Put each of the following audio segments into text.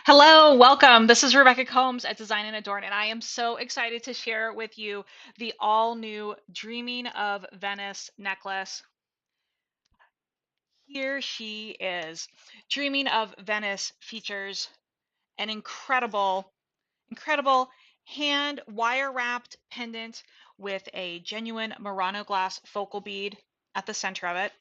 Hello, welcome. This is Rebecca Combs at Design and Adorn, and I am so excited to share with you the all new Dreaming of Venice necklace. Here she is. Dreaming of Venice features an incredible hand wire wrapped pendant with a genuine Murano glass focal bead at the center of it.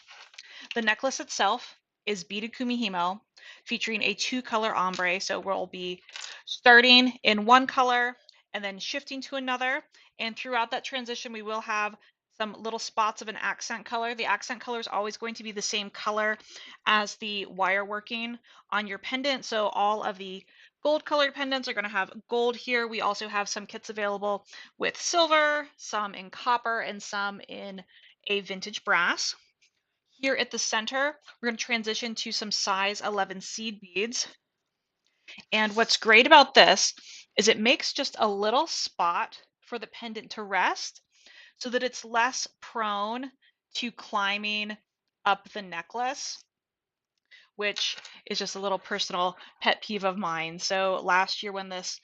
The necklace itself is beaded kumihimo featuring a two-color ombre. So we'll be starting in one color and then shifting to another. And throughout that transition, we will have some little spots of an accent color. The accent color is always going to be the same color as the wire working on your pendant. So all of the gold colored pendants are going to have gold here. We also have some kits available with silver, some in copper, and some in a vintage brass. Here at the center, we're going to transition to some size 11 seed beads. And what's great about this is it makes just a little spot for the pendant to rest so that it's less prone to climbing up the necklace, which is just a little personal pet peeve of mine. So last year when this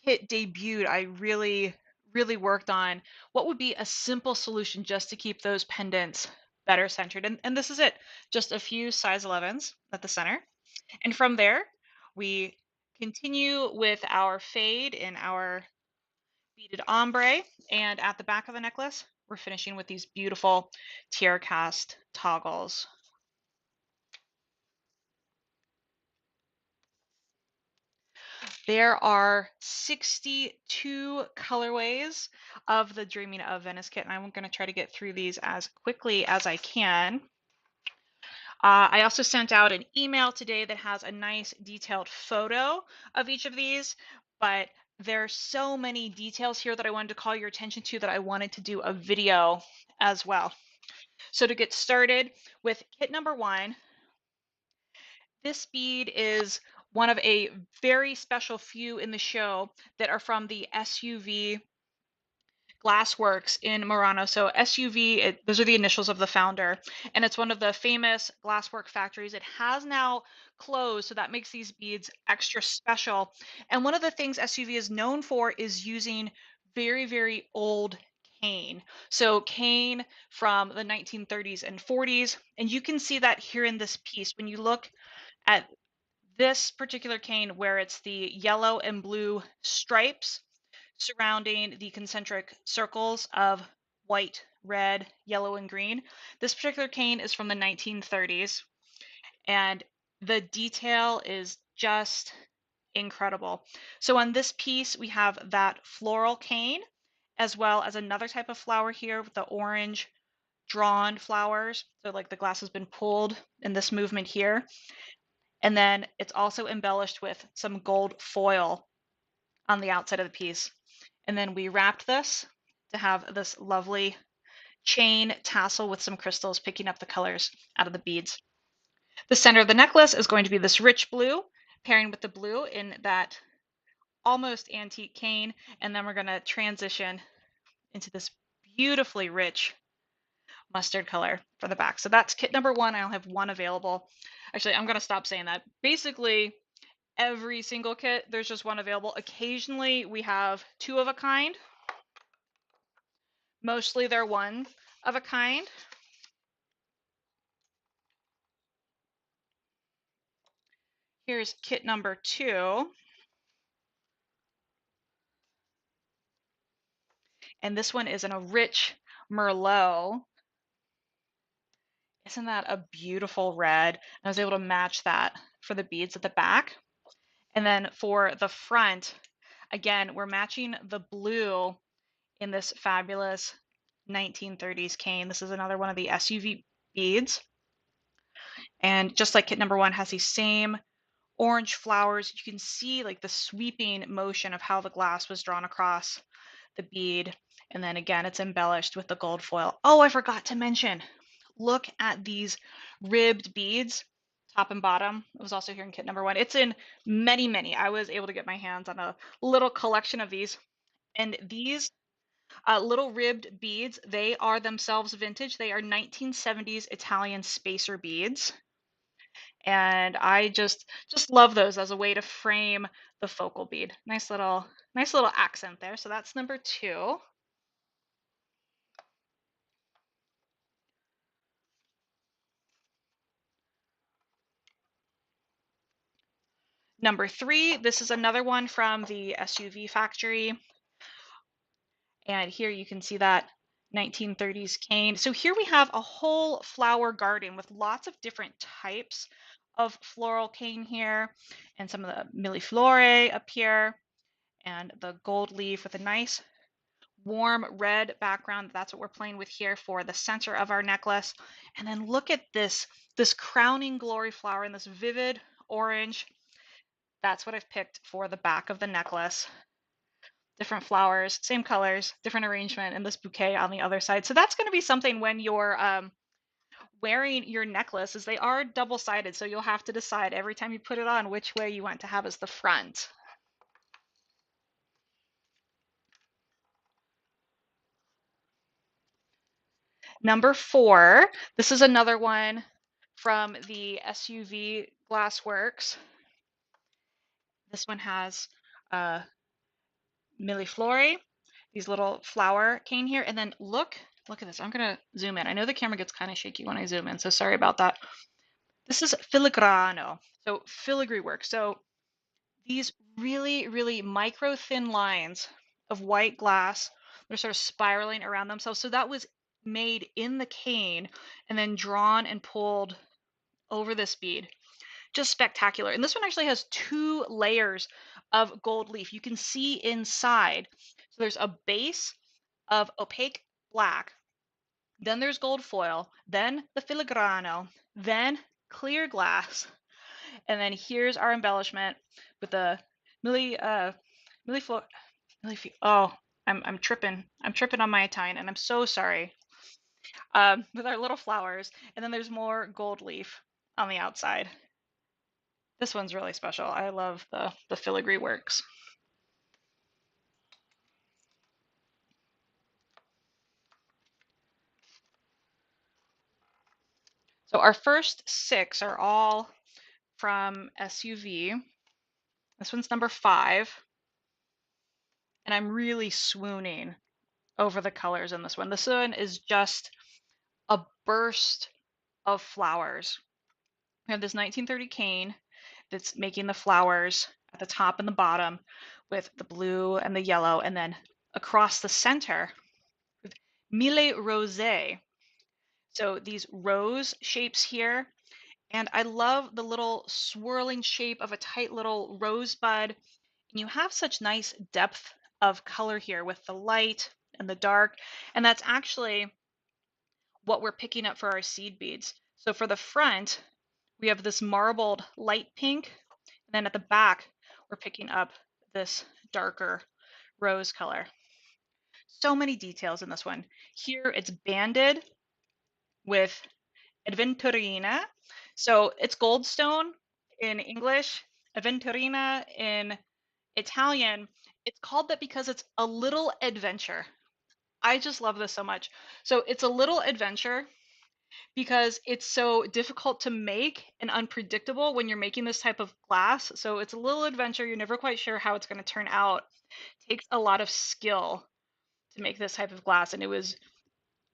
kit debuted, I really worked on what would be a simple solution just to keep those pendants better centered. And this is it, just a few size 11s at the center. And from there, we continue with our fade in our beaded ombre. And at the back of the necklace, we're finishing with these beautiful tiara cast toggles. There are 62 colorways of the Dreaming of Venice kit, and I'm going to try to get through these as quickly as I can. I also sent out an email today that has a nice detailed photo of each of these, but there's so many details here that I wanted to call your attention to that I wanted to do a video as well. So to get started with kit number one, this bead is one of a very special few in the show that are from the SUV Glassworks in Murano. So SUV, those are the initials of the founder, and it's one of the famous glasswork factories. It has now closed, so that makes these beads extra special. And one of the things SUV is known for is using very old cane. So cane from the 1930s and 40s, and you can see that here in this piece. When you look at this particular cane where it's the yellow and blue stripes surrounding the concentric circles of white, red, yellow, and green. This particular cane is from the 1930s, and the detail is just incredible. So on this piece, we have that floral cane, as well as another type of flower here with the orange drawn flowers. So like the glass has been pulled in this movement here. And then it's also embellished with some gold foil on the outside of the piece. And then we wrapped this to have this lovely chain tassel with some crystals picking up the colors out of the beads. The center of the necklace is going to be this rich blue, pairing with the blue in that almost antique cane. And then we're going to transition into this beautifully rich mustard color for the back. So that's kit number one. I'll have one available. Actually, I'm going to stop saying that. Basically, every single kit, there's just one available. Occasionally, we have two of a kind. Mostly they're one of a kind. Here's kit number two. And this one is in a rich Merlot. Isn't that a beautiful red? I was able to match that for the beads at the back. And then for the front, again, we're matching the blue in this fabulous 1930s cane. This is another one of the SUV beads. And just like kit number one has these same orange flowers, you can see like the sweeping motion of how the glass was drawn across the bead. And then again, it's embellished with the gold foil. Oh, I forgot to mention, look at these ribbed beads, top and bottom. It was also here in kit number one. It's in many. I was able to get my hands on a little collection of these. And these little ribbed beads, they are themselves vintage. They are 1970s Italian spacer beads. And I just love those as a way to frame the focal bead. Nice little accent there. So that's number 2. Number 3, this is another one from the SUV factory. And here you can see that 1930s cane. So here we have a whole flower garden with lots of different types of floral cane here, and some of the milleflore up here, and the gold leaf with a nice warm red background. That's what we're playing with here for the center of our necklace. And then look at this crowning glory flower in this vivid orange. That's what I've picked for the back of the necklace. Different flowers, same colors, different arrangement, and this bouquet on the other side. So that's going to be something when you're wearing your necklace, is they are double-sided, so you'll have to decide every time you put it on which way you want to have as the front. Number 4, this is another one from the SUV Glassworks. This one has milleflore, these little flower cane here, and then look at this. I'm gonna zoom in. I know the camera gets kind of shaky when I zoom in, so sorry about that. This is filigrano, so filigree work. So these really micro thin lines of white glass, they're sort of spiraling around themselves. So that was made in the cane and then drawn and pulled over this bead. Just spectacular. And this one actually has 2 layers of gold leaf. You can see inside. So there's a base of opaque black, then there's gold foil, then the filigrano, then clear glass, and then here's our embellishment with the milli milliflor millif oh, I'm tripping. I'm tripping on my Italian, and I'm so sorry. With our little flowers, and then there's more gold leaf on the outside. This one's really special. I love the filigree works. So our first 6 are all from SUV. This one's number 5, and I'm really swooning over the colors in this one. This one is just a burst of flowers. We have this 1930 cane that's making the flowers at the top and the bottom with the blue and the yellow, and then across the center with mille rosé. So these rose shapes here, and I love the little swirling shape of a tight little rosebud. And you have such nice depth of color here with the light and the dark, and that's actually what we're picking up for our seed beads. So for the front, we have this marbled light pink, and then at the back, we're picking up this darker rose color. So many details in this one. Here it's banded with Adventurina. So it's goldstone in English, Adventurina in Italian. It's called that because it's a little adventure. I just love this so much. So it's a little adventure because it's so difficult to make and unpredictable when you're making this type of glass. So it's a little adventure. You're never quite sure how it's going to turn out. It takes a lot of skill to make this type of glass, and it was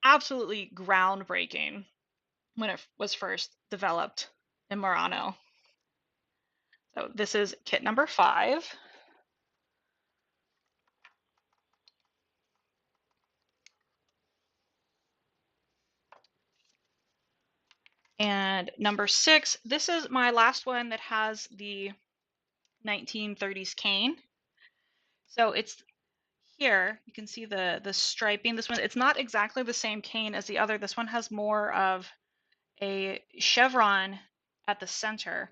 absolutely groundbreaking when it was first developed in Murano. So this is kit number 5. And number 6, this is my last one that has the 1930s cane. So it's here, you can see the striping. This one, it's not exactly the same cane as the other. This one has more of a chevron at the center,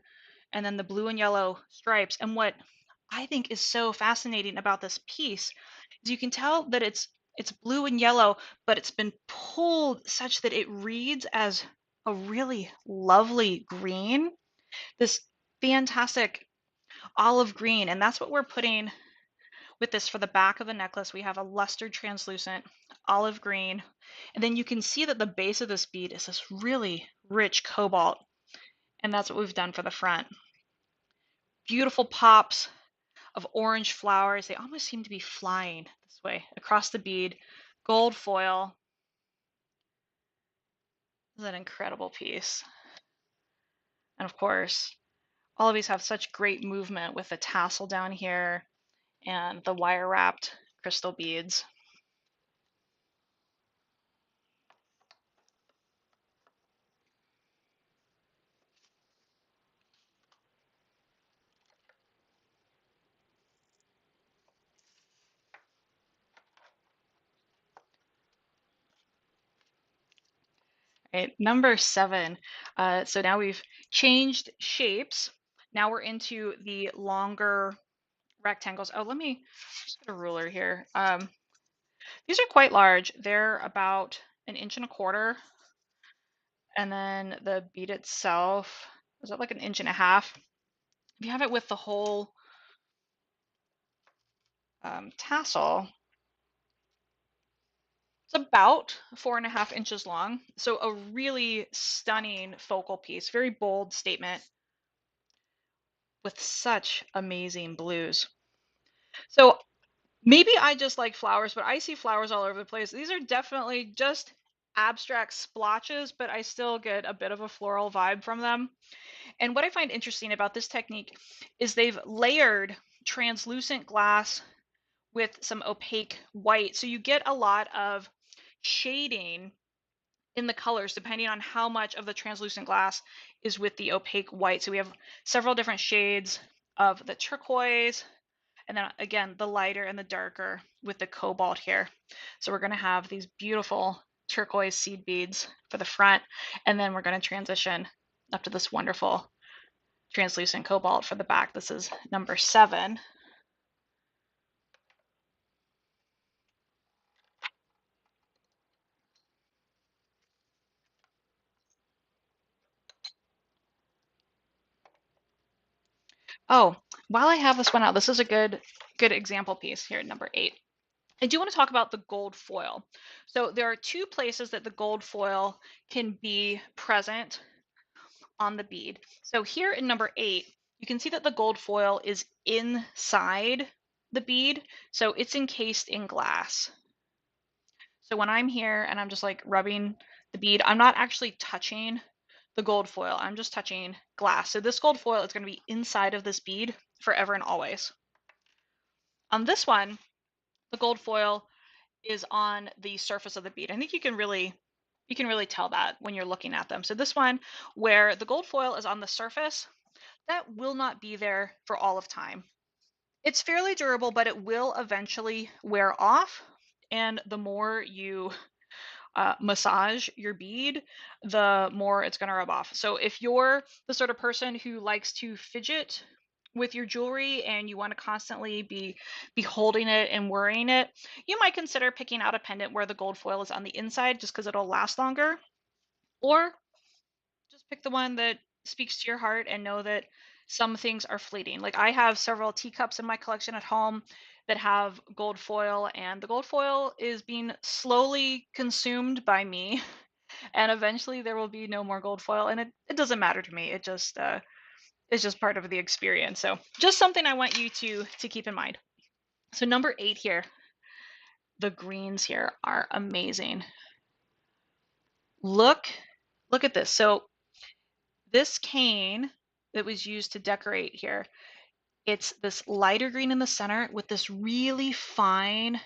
and then the blue and yellow stripes. And what I think is so fascinating about this piece is you can tell that it's blue and yellow, but it's been pulled such that it reads as a really lovely green, this fantastic olive green. And that's what we're putting with this for the back of the necklace. We have a lustered translucent olive green, and then you can see that the base of this bead is this really rich cobalt, And that's what we've done for the front. Beautiful pops of orange flowers. They almost seem to be flying this way across the bead. Gold foil. This is an incredible piece. And of course, all of these have such great movement with the tassel down here and the wire wrapped crystal beads. Right, number 7. So now we've changed shapes. Now we're into the longer rectangles. Oh, let me just get a ruler here. These are quite large. They're about 1.25 inches. And then the bead itself, is that like 1.5 inches? If you have it with the whole tassel, it's about 4.5 inches long. So a really stunning focal piece, very bold statement with such amazing blues. So maybe I just like flowers, but I see flowers all over the place. These are definitely just abstract splotches, but I still get a bit of a floral vibe from them. And what I find interesting about this technique is they've layered translucent glass with some opaque white. So you get a lot of shading in the colors depending on how much of the translucent glass is with the opaque white. So we have several different shades of the turquoise, and then again, the lighter and the darker with the cobalt here. So we're going to have these beautiful turquoise seed beads for the front, and then we're going to transition up to this wonderful translucent cobalt for the back. This is number 7. Oh, while I have this one out, this is a good example piece here, number 8. I do want to talk about the gold foil. So there are 2 places that the gold foil can be present on the bead. So here in number 8, you can see that the gold foil is inside the bead, so it's encased in glass. So when I'm here and I'm just like rubbing the bead, I'm not actually touching the gold foil. I'm just touching glass. So this gold foil is going to be inside of this bead forever and always. On this one, the gold foil is on the surface of the bead. I think you can really tell that when you're looking at them. So this one, where the gold foil is on the surface, that will not be there for all of time. It's fairly durable, but it will eventually wear off. And the more you massage your bead, the more it's going to rub off. So if you're the sort of person who likes to fidget with your jewelry and you want to constantly be holding it and worrying it, you might consider picking out a pendant where the gold foil is on the inside just because it'll last longer. Or just pick the one that speaks to your heart and know that some things are fleeting. Like I have several teacups in my collection at home that have gold foil, and the gold foil is being slowly consumed by me. And eventually there will be no more gold foil, and it doesn't matter to me. It just is just part of the experience. So just something I want you to keep in mind. So number 8 here, the greens here are amazing. Look at this. So this cane that was used to decorate here, it's this lighter green in the center with this really fine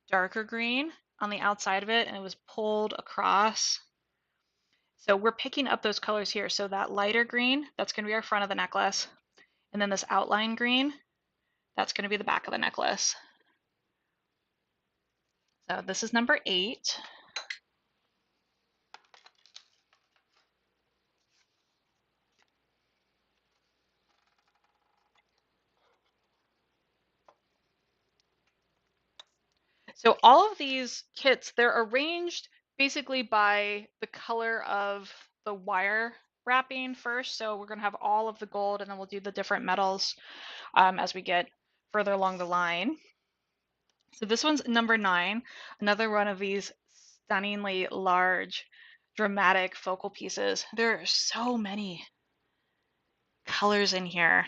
darker green on the outside of it, and it was pulled across. So we're picking up those colors here. So that lighter green, that's going to be our front of the necklace. And then this outline green, that's going to be the back of the necklace. So this is number 8. So all of these kits, they're arranged basically by the color of the wire wrapping first. So we're going to have all of the gold, and then we'll do the different metals as we get further along the line. So this one's number 9, another one of these stunningly large, dramatic focal pieces. There are so many colors in here.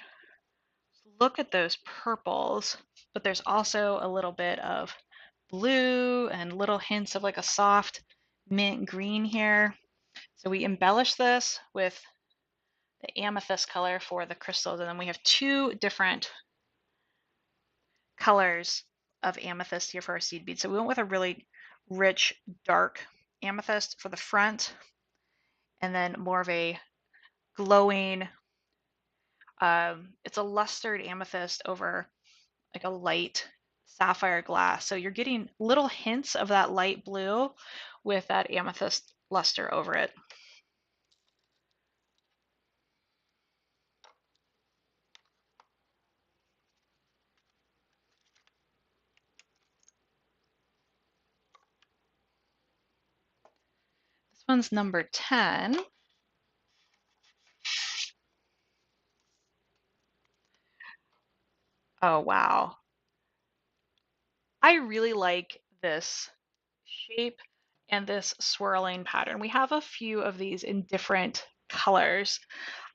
Look at those purples, but there's also a little bit of blue and little hints of like a soft mint green here. So we embellish this with the amethyst color for the crystals, and then we have two different colors of amethyst here for our seed beads. So we went with a really rich, dark amethyst for the front, and then more of a glowing, it's a lustered amethyst over like a light sapphire glass. So you're getting little hints of that light blue with that amethyst luster over it. This one's number 10. Oh, wow. I really like this shape and this swirling pattern. We have a few of these in different colors.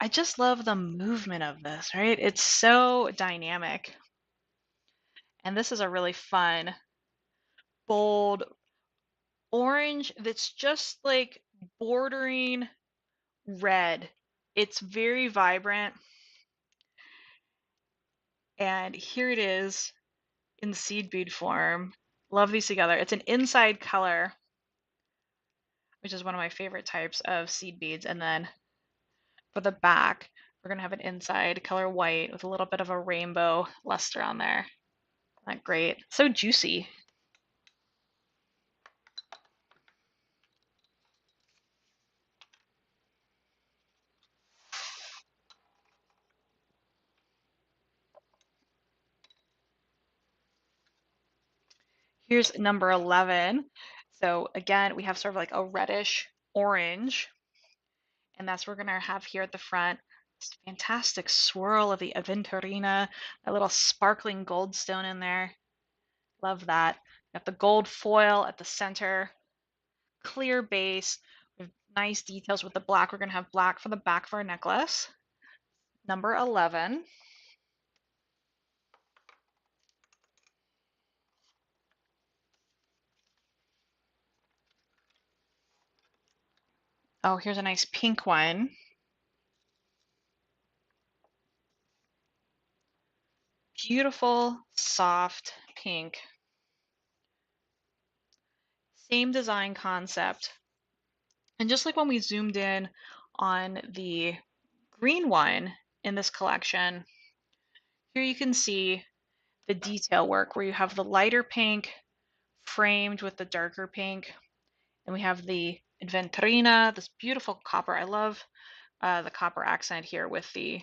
I just love the movement of this, right? It's so dynamic. And this is a really fun, bold orange that's just like bordering red. It's very vibrant. And here it is in seed bead form. Love these together. It's an inside color, which is one of my favorite types of seed beads. And then for the back, we're going to have an inside color white with a little bit of a rainbow luster on there. Isn't that great? So juicy. Here's number 11. So again, we have sort of like a reddish orange, and that's what we're going to have here at the front. This fantastic swirl of the aventurina, that little sparkling gold stone in there. Love that. Got the gold foil at the center, clear base with nice details with the black. We're going to have black for the back of our necklace. Number 11. Oh, here's a nice pink one. Beautiful, soft pink. Same design concept. And just like when we zoomed in on the green one in this collection, here you can see the detail work where you have the lighter pink framed with the darker pink. And we have the aventurina, this beautiful copper. I love the copper accent here with the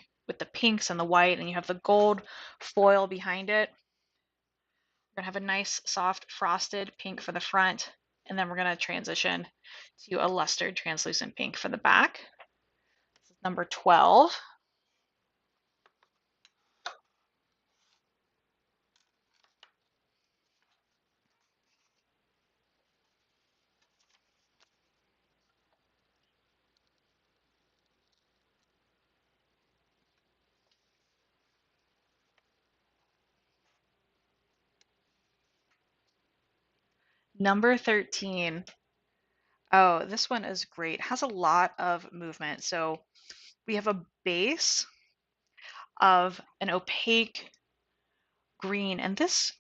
pinks and the white, and you have the gold foil behind it. We're gonna have a nice soft frosted pink for the front, and then we're gonna transition to a lustered translucent pink for the back. This is number 12. Number 13. Oh, this one is great. It has a lot of movement. So we have a base of an opaque green, and this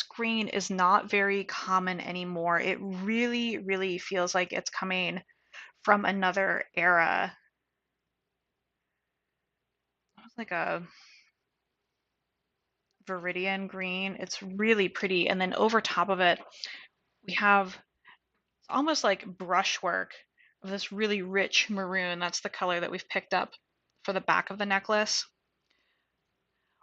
green is not very common anymore. It really, really feels like it's coming from another era. It's like a viridian green. It's really pretty. And then over top of it, we have it's almost like brushwork of this really rich maroon. That's the color that we've picked up for the back of the necklace.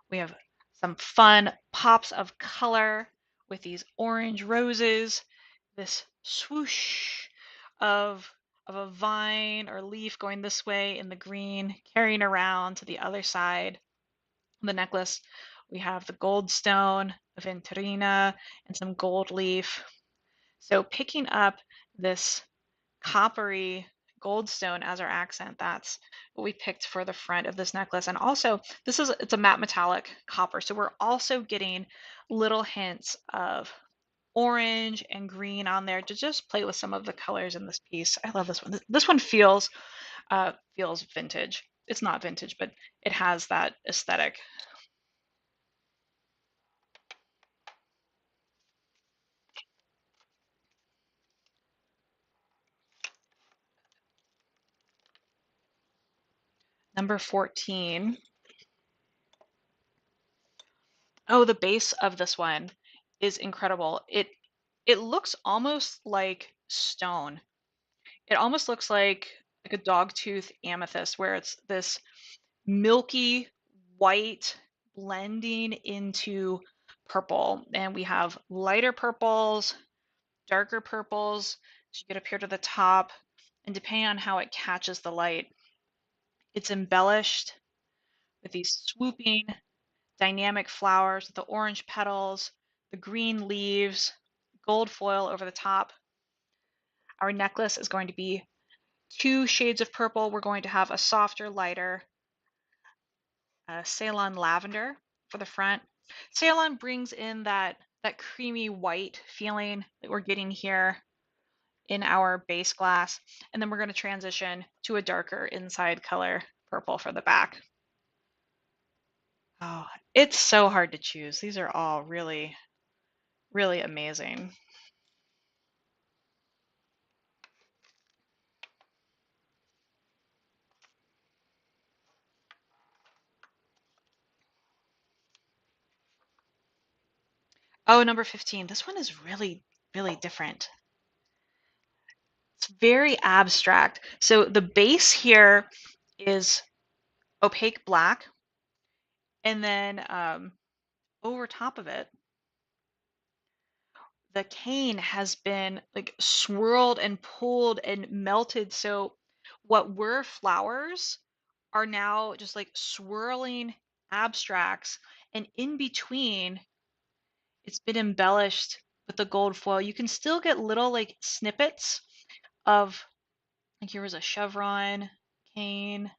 We have some fun pops of color with these orange roses, this swoosh of a vine or leaf going this way in the green, carrying around to the other side of the necklace. We have the gold stone, aventurina, and some gold leaf. So picking up this coppery gold stone as our accent. That's what we picked for the front of this necklace. And also, it's a matte metallic copper. So we're also getting little hints of orange and green on there to just play with some of the colors in this piece. I love this one. This one feels vintage. It's not vintage, but it has that aesthetic. Number 14. Oh, the base of this one is incredible. It looks almost like stone. It almost looks like a dogtooth amethyst where it's this milky white blending into purple. And we have lighter purples, darker purples as you get up here to the top. And depending on how it catches the light, it's embellished with these swooping dynamic flowers with the orange petals, the green leaves, gold foil over the top. Our necklace is going to be 2 shades of purple. We're going to have a softer, lighter Ceylon lavender for the front. Ceylon brings in that creamy white feeling that we're getting here in our base glass. And then we're going to transition to a darker inside color purple for the back. Oh, it's so hard to choose. These are all really, really amazing. Oh, number 15. This one is really, really different. It's very abstract. So the base here is opaque black, and then over top of it, the cane has been like swirled and pulled and melted. So what were flowers are now just like swirling abstracts, and in between, it's been embellished with the gold foil. You can still get little like snippets of, like, here was a chevron cane,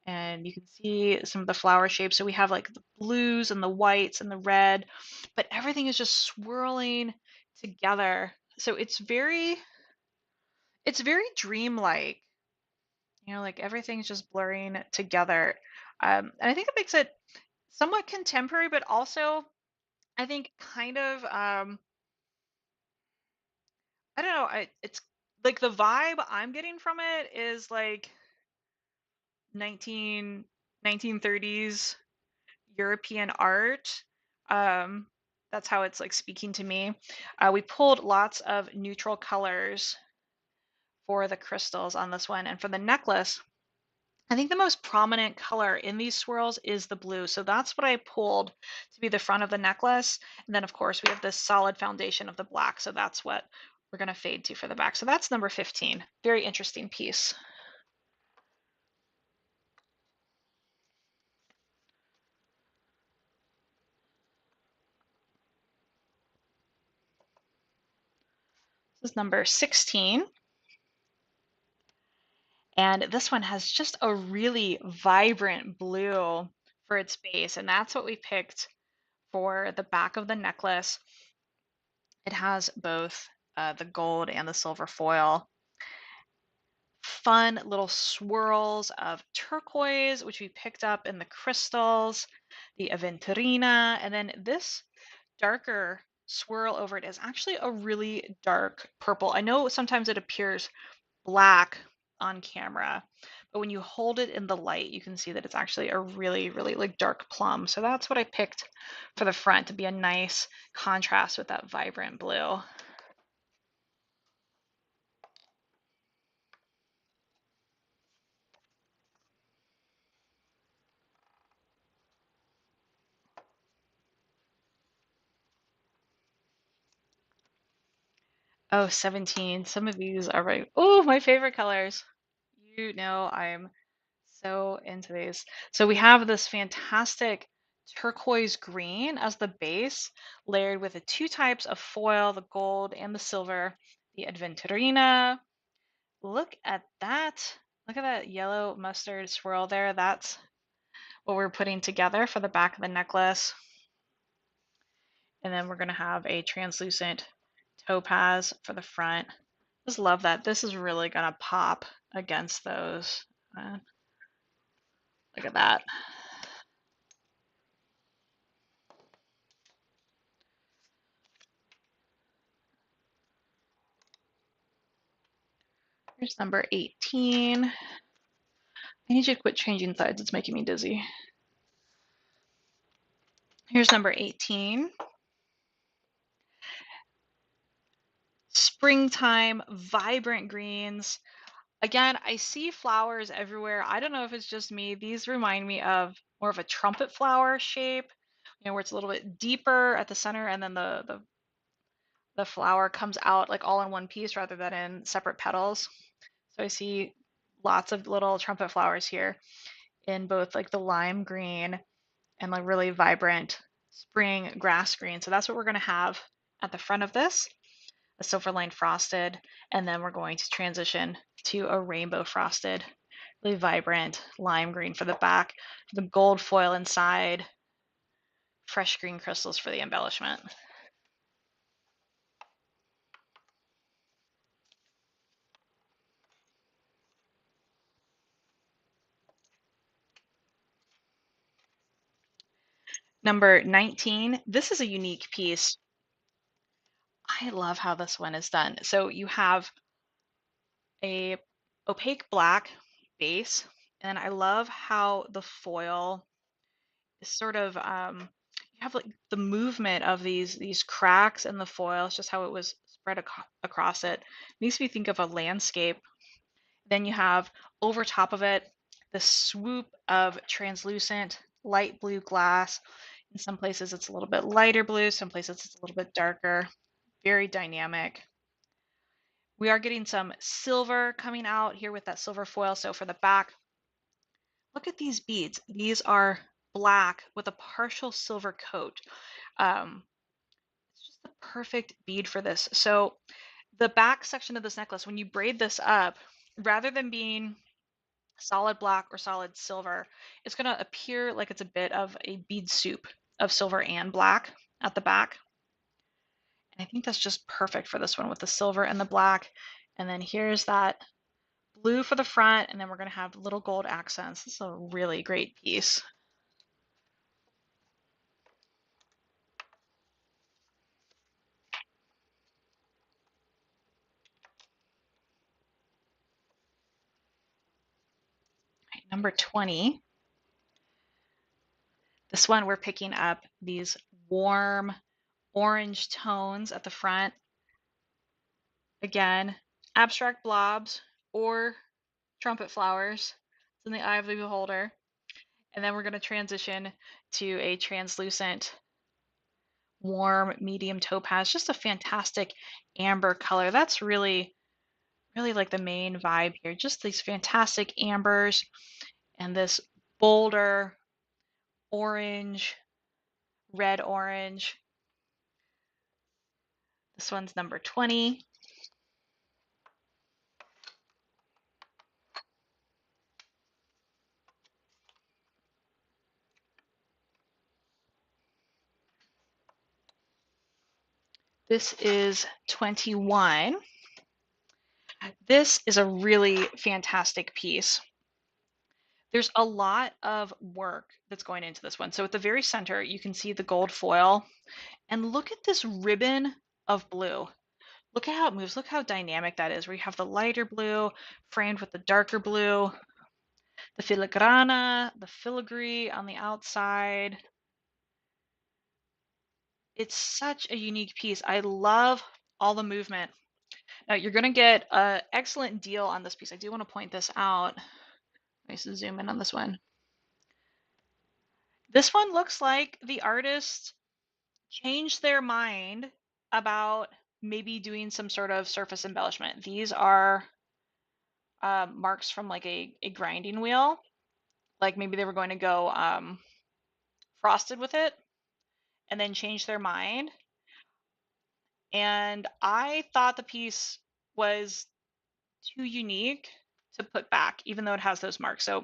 and you can see some of the flower shapes. So we have like the blues and the whites and the red, but everything is just swirling together. So it's very dreamlike, like everything's just blurring together. And I think it makes it somewhat contemporary, but also I think kind of I don't know, it's like the vibe I'm getting from it is like 1930s European art. Um, that's how it's like speaking to me. We pulled lots of neutral colors for the crystals on this one, and for the necklace, I think the most prominent color in these swirls is the blue. So that's what I pulled to be the front of the necklace. And then, of course, we have this solid foundation of the black. So that's what we're going to fade to for the back. So that's number 15. Very interesting piece. This is number 16. And this one has just a really vibrant blue for its base. And that's what we picked for the back of the necklace. It has both the gold and the silver foil. Fun little swirls of turquoise, which we picked up in the crystals, the aventurina, and then this darker swirl over it is actually a really dark purple. I know sometimes it appears black on camera, but when you hold it in the light, you can see that it's actually a really, really like dark plum. So that's what I picked for the front to be a nice contrast with that vibrant blue. Oh, 17. Some of these are my favorite colors. You know, I'm so into these. So we have this fantastic turquoise green as the base, layered with the 2 types of foil, the gold and the silver, the aventurina, look at that. Look at that yellow mustard swirl there. That's what we're putting together for the back of the necklace. And then we're going to have a translucent topaz for the front. Just love that. This is really going to pop against those. Look at that. Here's number 18. I need you to quit changing sides. It's making me dizzy. Here's number 18. Springtime, vibrant greens. Again, I see flowers everywhere. I don't know if it's just me. These remind me of more of a trumpet flower shape, where it's a little bit deeper at the center and then the flower comes out like all in one piece rather than in separate petals. So I see lots of little trumpet flowers here in both like the lime green and like really vibrant spring grass green. So that's what we're going to have at the front of this, a silver line frosted, and then we're going to transition to a rainbow frosted, really vibrant lime green for the back, the gold foil inside, fresh green crystals for the embellishment. Number 19, this is a unique piece. I love how this one is done. So you have a opaque black base, and I love how the foil is sort of you have like the movement of these cracks in the foil. It's just how it was spread across it. It makes me think of a landscape. Then you have over top of it the swoop of translucent light blue glass. In some places it's a little bit lighter blue, some places it's a little bit darker. Very dynamic. We are getting some silver coming out here with that silver foil. So for the back, look at these beads. These are black with a partial silver coat. Um, it's just the perfect bead for this. So the back section of this necklace, when you braid this up, rather than being solid black or solid silver, it's going to appear like it's a bit of a bead soup of silver and black at the back. And I think that's just perfect for this one with the silver and the black. And then here's that blue for the front, and then we're going to have little gold accents. This is a really great piece. Right, number 20. This one we're picking up these warm orange tones at the front. Again, abstract blobs or trumpet flowers. It's in the eye of the beholder. And then we're going to transition to a translucent, warm, medium topaz. Just a fantastic amber color. That's really, really like the main vibe here. Just these fantastic ambers and this bolder orange, red orange. This one's number 20. This is 21. This is a really fantastic piece. There's a lot of work that's going into this one. So at the very center, you can see the gold foil. And look at this ribbon of blue. Look at how it moves. Look how dynamic that is, where you have the lighter blue framed with the darker blue, the filigrana, the filigree on the outside. It's such a unique piece. I love all the movement. Now you're going to get an excellent deal on this piece. I do want to point this out. Let me zoom in on this one. This one looks like the artist changed their mind about maybe doing some sort of surface embellishment. These are marks from like a grinding wheel. Like maybe they were going to go frosted with it and then change their mind. And I thought the piece was too unique to put back, even though it has those marks. So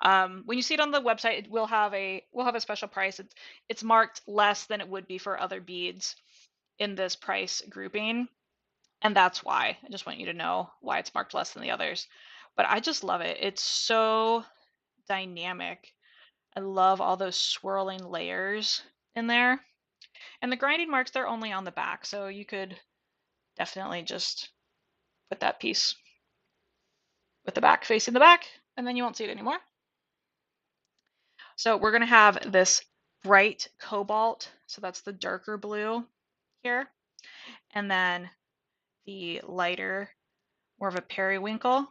when you see it on the website, it will have a special price. It's marked less than it would be for other beads in this price grouping, and that's why. I just want you to know why it's marked less than the others. But I just love it. It's so dynamic. I love all those swirling layers in there. And the grinding marks, they're only on the back, so you could definitely just put that piece with the back facing the back, and then you won't see it anymore. So we're going to have this bright cobalt, so that's the darker blue here, and then the lighter, more of a periwinkle.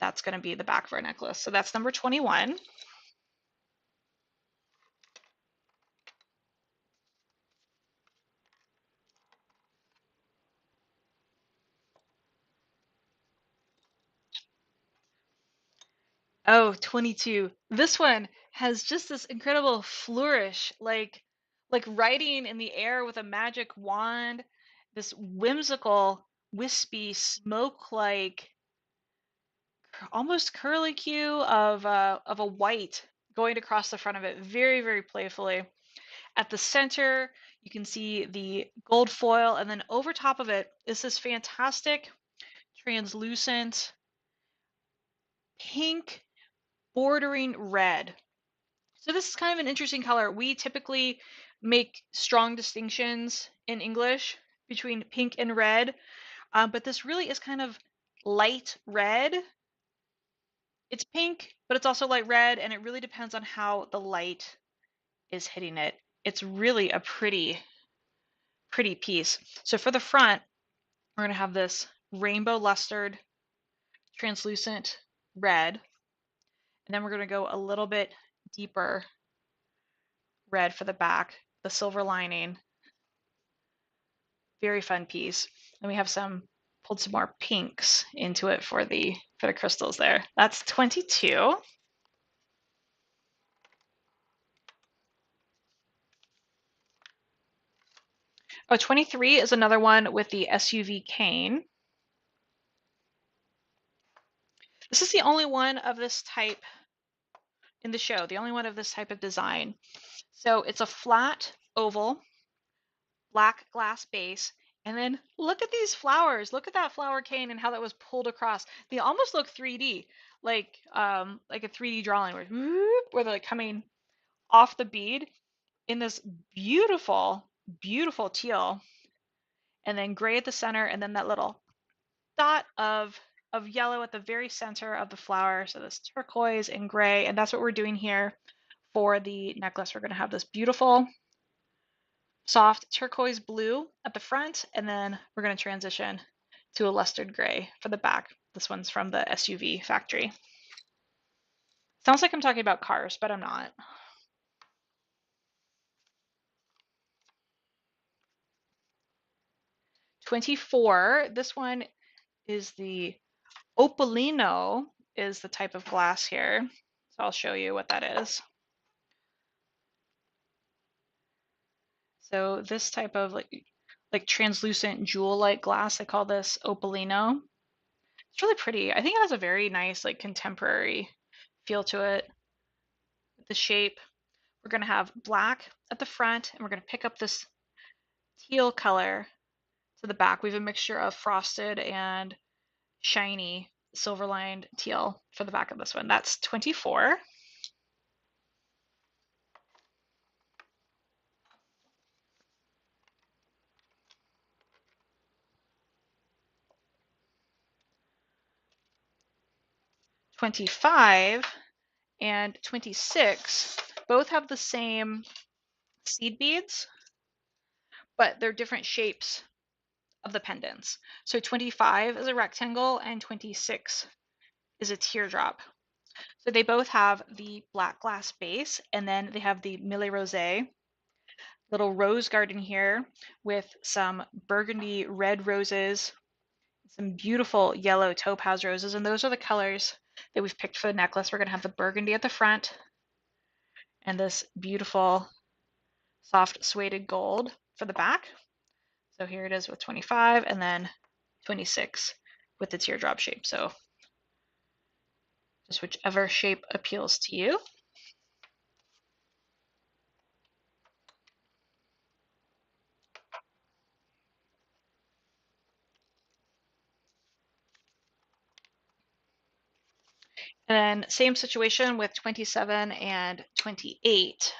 That's going to be the back of our necklace. So that's number 21. Oh, 22. This one has just this incredible flourish, like riding in the air with a magic wand, this whimsical, wispy, smoke-like, almost curlicue of a white going across the front of it, very, very playfully. At the center, you can see the gold foil, and then over top of it is this fantastic translucent pink bordering red. So this is kind of an interesting color. We typically make strong distinctions in English between pink and red, but this really is kind of light red. It's pink, but it's also light red, and it really depends on how the light is hitting it. It's really a pretty, pretty piece. So for the front, we're going to have this rainbow lustered, translucent red, and then we're going to go a little bit deeper red for the back, the silver lining. Very fun piece. And we have pulled some more pinks into it for the crystals there. That's 22. Oh, 23 is another one with the SUV cane. This is the only one of this type in the show, the only one of this type of design. So it's a flat oval, black glass base, and then look at these flowers. Look at that flower cane and how that was pulled across. They almost look 3D, like a 3D drawing where they're like coming off the bead in this beautiful, beautiful teal, and then gray at the center, and then that little dot of yellow at the very center of the flower. So this turquoise and gray, and that's what we're doing here for the necklace. We're going to have this beautiful soft turquoise blue at the front, and then we're going to transition to a lustered gray for the back. This one's from the SUV factory. Sounds like I'm talking about cars, but I'm not. 24, this one is the opalino, is the type of glass here. So I'll show you what that is. So this type of like translucent jewel-like glass, I call this opalino. It's really pretty. I think it has a very nice like contemporary feel to it. The shape. We're going to have black at the front, and we're going to pick up this teal color to the back. We have a mixture of frosted and shiny silver lined teal for the back of this one. That's 24. '25 and 26 both have the same seed beads, but they're different shapes of the pendants. So 25 is a rectangle and 26 is a teardrop. So they both have the black glass base, and then they have the Mille Rosé little rose garden here with some burgundy red roses, some beautiful yellow topaz roses, and those are the colors that we've picked for the necklace. We're going to have the burgundy at the front and this beautiful soft suede gold for the back. So here it is with 25 and then 26 with the teardrop shape. So just whichever shape appeals to you. And then same situation with 27 and 28.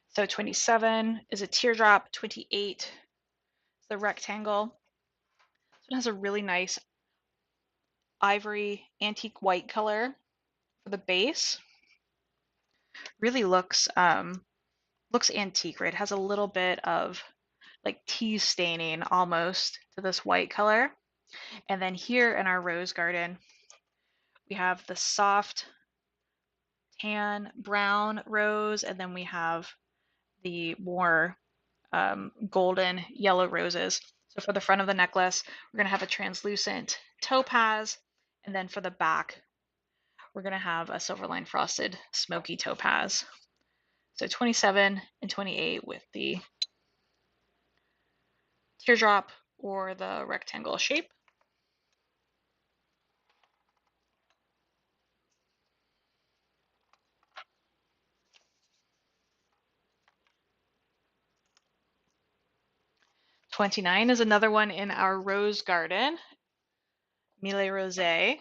So 27 is a teardrop, 28 is the rectangle. So it has a really nice ivory antique white color for the base. Really looks antique, right? It has a little bit of like tea staining almost to this white color. And then here in our rose garden, we have the soft tan brown rose, and then we have the more golden yellow roses. So for the front of the necklace, we're going to have a translucent topaz, and then for the back, we're going to have a silver line frosted smoky topaz. So 27 and 28 with the teardrop or the rectangle shape. '29 is another one in our rose garden, Mille Rosé.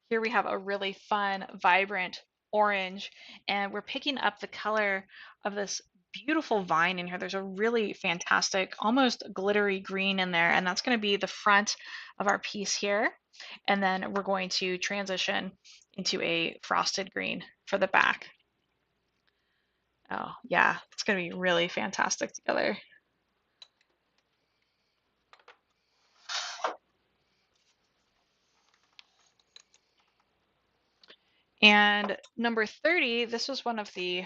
Here we have a really fun, vibrant orange, and we're picking up the color of this beautiful vine in here. There's a really fantastic, almost glittery green in there, and that's going to be the front of our piece here. And then we're going to transition into a frosted green for the back. Oh, yeah, it's going to be really fantastic together. And number 30, this was one of the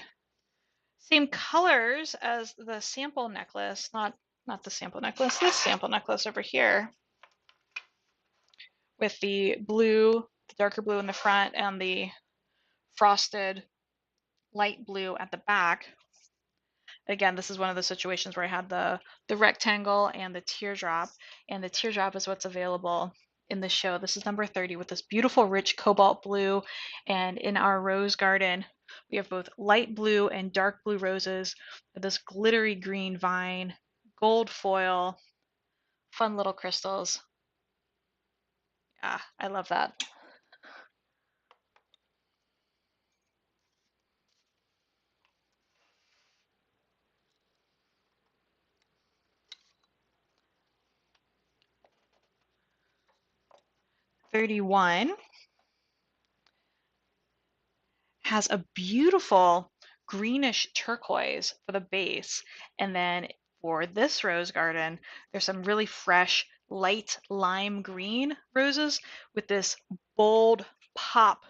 same colors as the sample necklace, not the sample necklace, this sample necklace over here with the blue, the darker blue in the front and the frosted light blue at the back. Again, this is one of the situations where I had the rectangle and the teardrop is what's available in the show. This is number 30 with this beautiful rich cobalt blue, and in our rose garden we have both light blue and dark blue roses with this glittery green vine, gold foil, fun little crystals. Yeah, I love that. '31 has a beautiful greenish turquoise for the base. And then for this rose garden, there's some really fresh, light lime green roses with this bold pop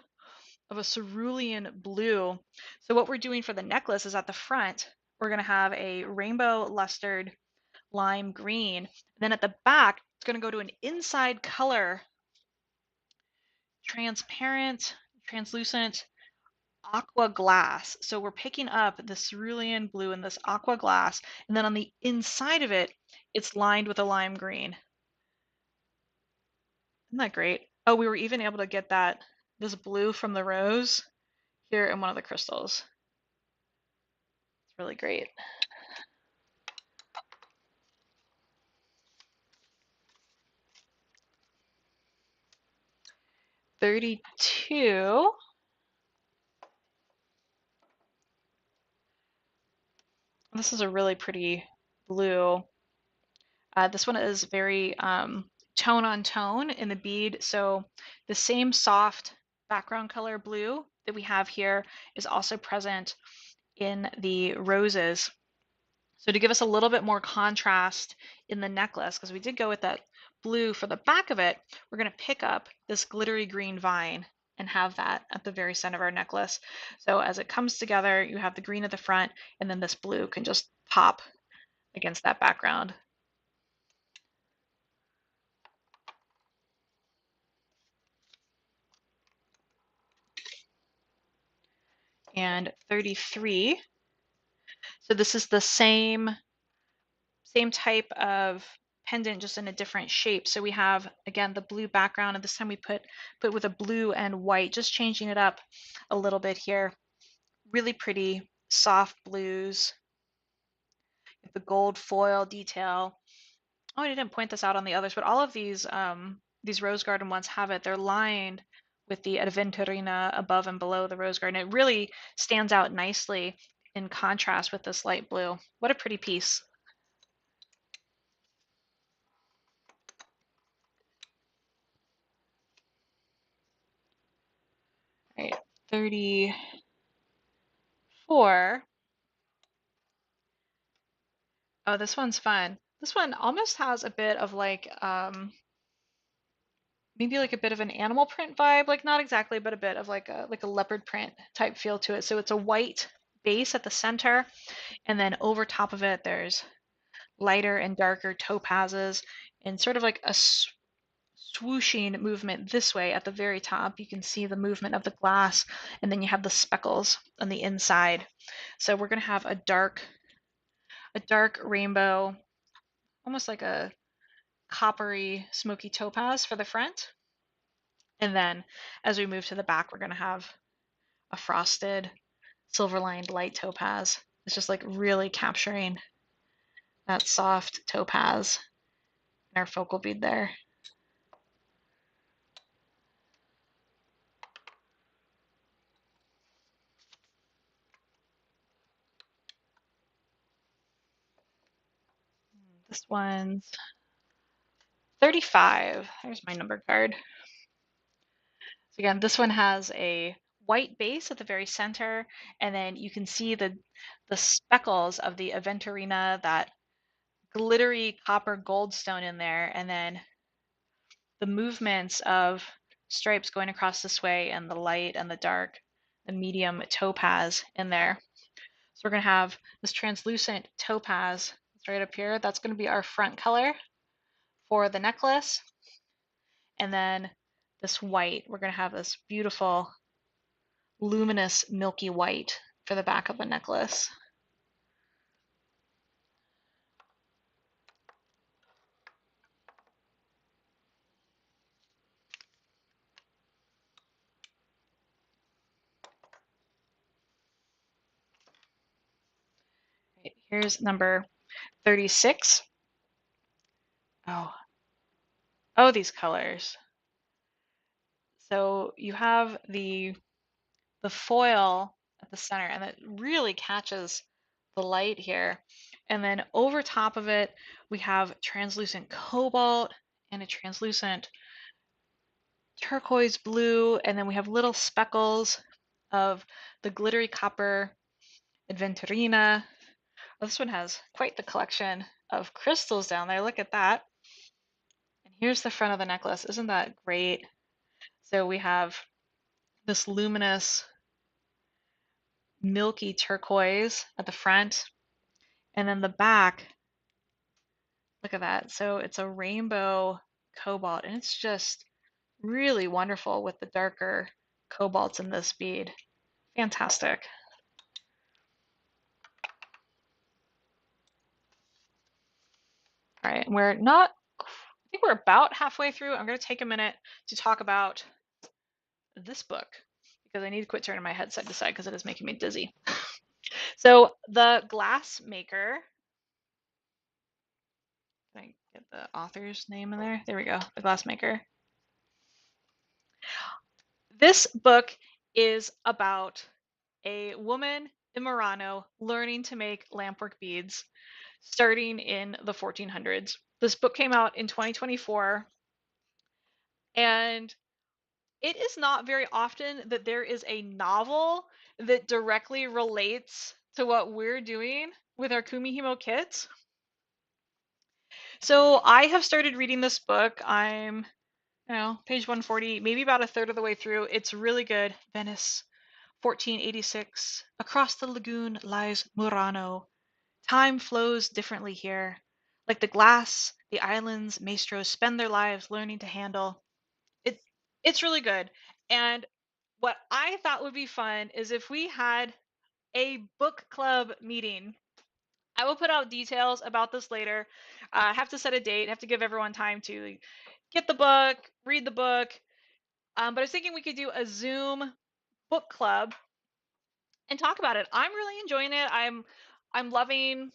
of a cerulean blue. So what we're doing for the necklace is at the front, we're going to have a rainbow lustered lime green. Then at the back, it's going to go to an inside color, transparent, translucent aqua glass. So we're picking up the cerulean blue in this aqua glass, and then on the inside of it, it's lined with a lime green. Isn't that great? Oh, we were even able to get this blue from the rose here in one of the crystals. It's really great. '32. This is a really pretty blue. This one is very tone on tone in the bead. So the same soft background color blue that we have here is also present in the roses. So to give us a little bit more contrast in the necklace, because we did go with that blue for the back of it, we're going to pick up this glittery green vine and have that at the very center of our necklace. So as it comes together, you have the green at the front, and then this blue can just pop against that background. And 33. So this is the same Same type of pendant, just in a different shape. So we have, again, the blue background, and this time we put with a blue and white, just changing it up a little bit here. Really pretty, soft blues, with the gold foil detail. Oh, I didn't point this out on the others, but all of these rose garden ones have it. They're lined with the aventurina above and below the rose garden. It really stands out nicely in contrast with this light blue. What a pretty piece. All right, 34. Oh, this one's fun. This one almost has a bit of like maybe like a bit of an animal print vibe, like not exactly, but a bit of like a leopard print type feel to it. So it's a white base at the center, and then over top of it there's lighter and darker topazes, and sort of like a swooshing movement this way at the very top. You can see the movement of the glass, and then you have the speckles on the inside. So we're going to have a dark rainbow, almost like a coppery smoky topaz for the front. And then as we move to the back, we're going to have a frosted silver lined light topaz. It's just like really capturing that soft topaz in our focal bead there. This one's 35. There's my number card. So again, this one has a white base at the very center, and then you can see the speckles of the aventurina, that glittery copper goldstone in there, and then the movements of stripes going across this way, and the light and the dark, the medium topaz in there. So we're going to have this translucent topaz right up here. That's going to be our front color for the necklace. And then this white, we're going to have this beautiful luminous milky white for the back of the necklace. Right, here's number 36. Oh, oh, these colors. So you have the foil at the center, and it really catches the light here. And then over top of it, we have translucent cobalt and a translucent turquoise blue, and then we have little speckles of the glittery copper aventurina. Oh, this one has quite the collection of crystals down there. Look at that. And here's the front of the necklace. Isn't that great? So we have this luminous milky turquoise at the front, and then the back, look at that. So it's a rainbow cobalt, and it's just really wonderful with the darker cobalts in this bead. Fantastic. All right, we're not, I think we're about halfway through. I'm going to take a minute to talk about this book because I need to quit turning my head side to side because it is making me dizzy. So the glass maker, can I get the author's name in there? There we go, the glass maker. This book is about a woman in Murano learning to make lampwork beads starting in the 1400s. This book came out in 2024, and it is not very often that there is a novel that directly relates to what we're doing with our kumihimo kits. So I have started reading this book. I'm, page 140, maybe about a third of the way through. It's really good. Venice, 1486. Across the lagoon lies Murano. Time flows differently here. Like the glass, the island's maestros spend their lives learning to handle. It, it's really good. And what I thought would be fun is if we had a book club meeting I will put out details about this later. I have to set a date, have to give everyone time to get the book, read the book. But I was thinking we could do a Zoom book club and talk about it. I'm really enjoying it. I'm loving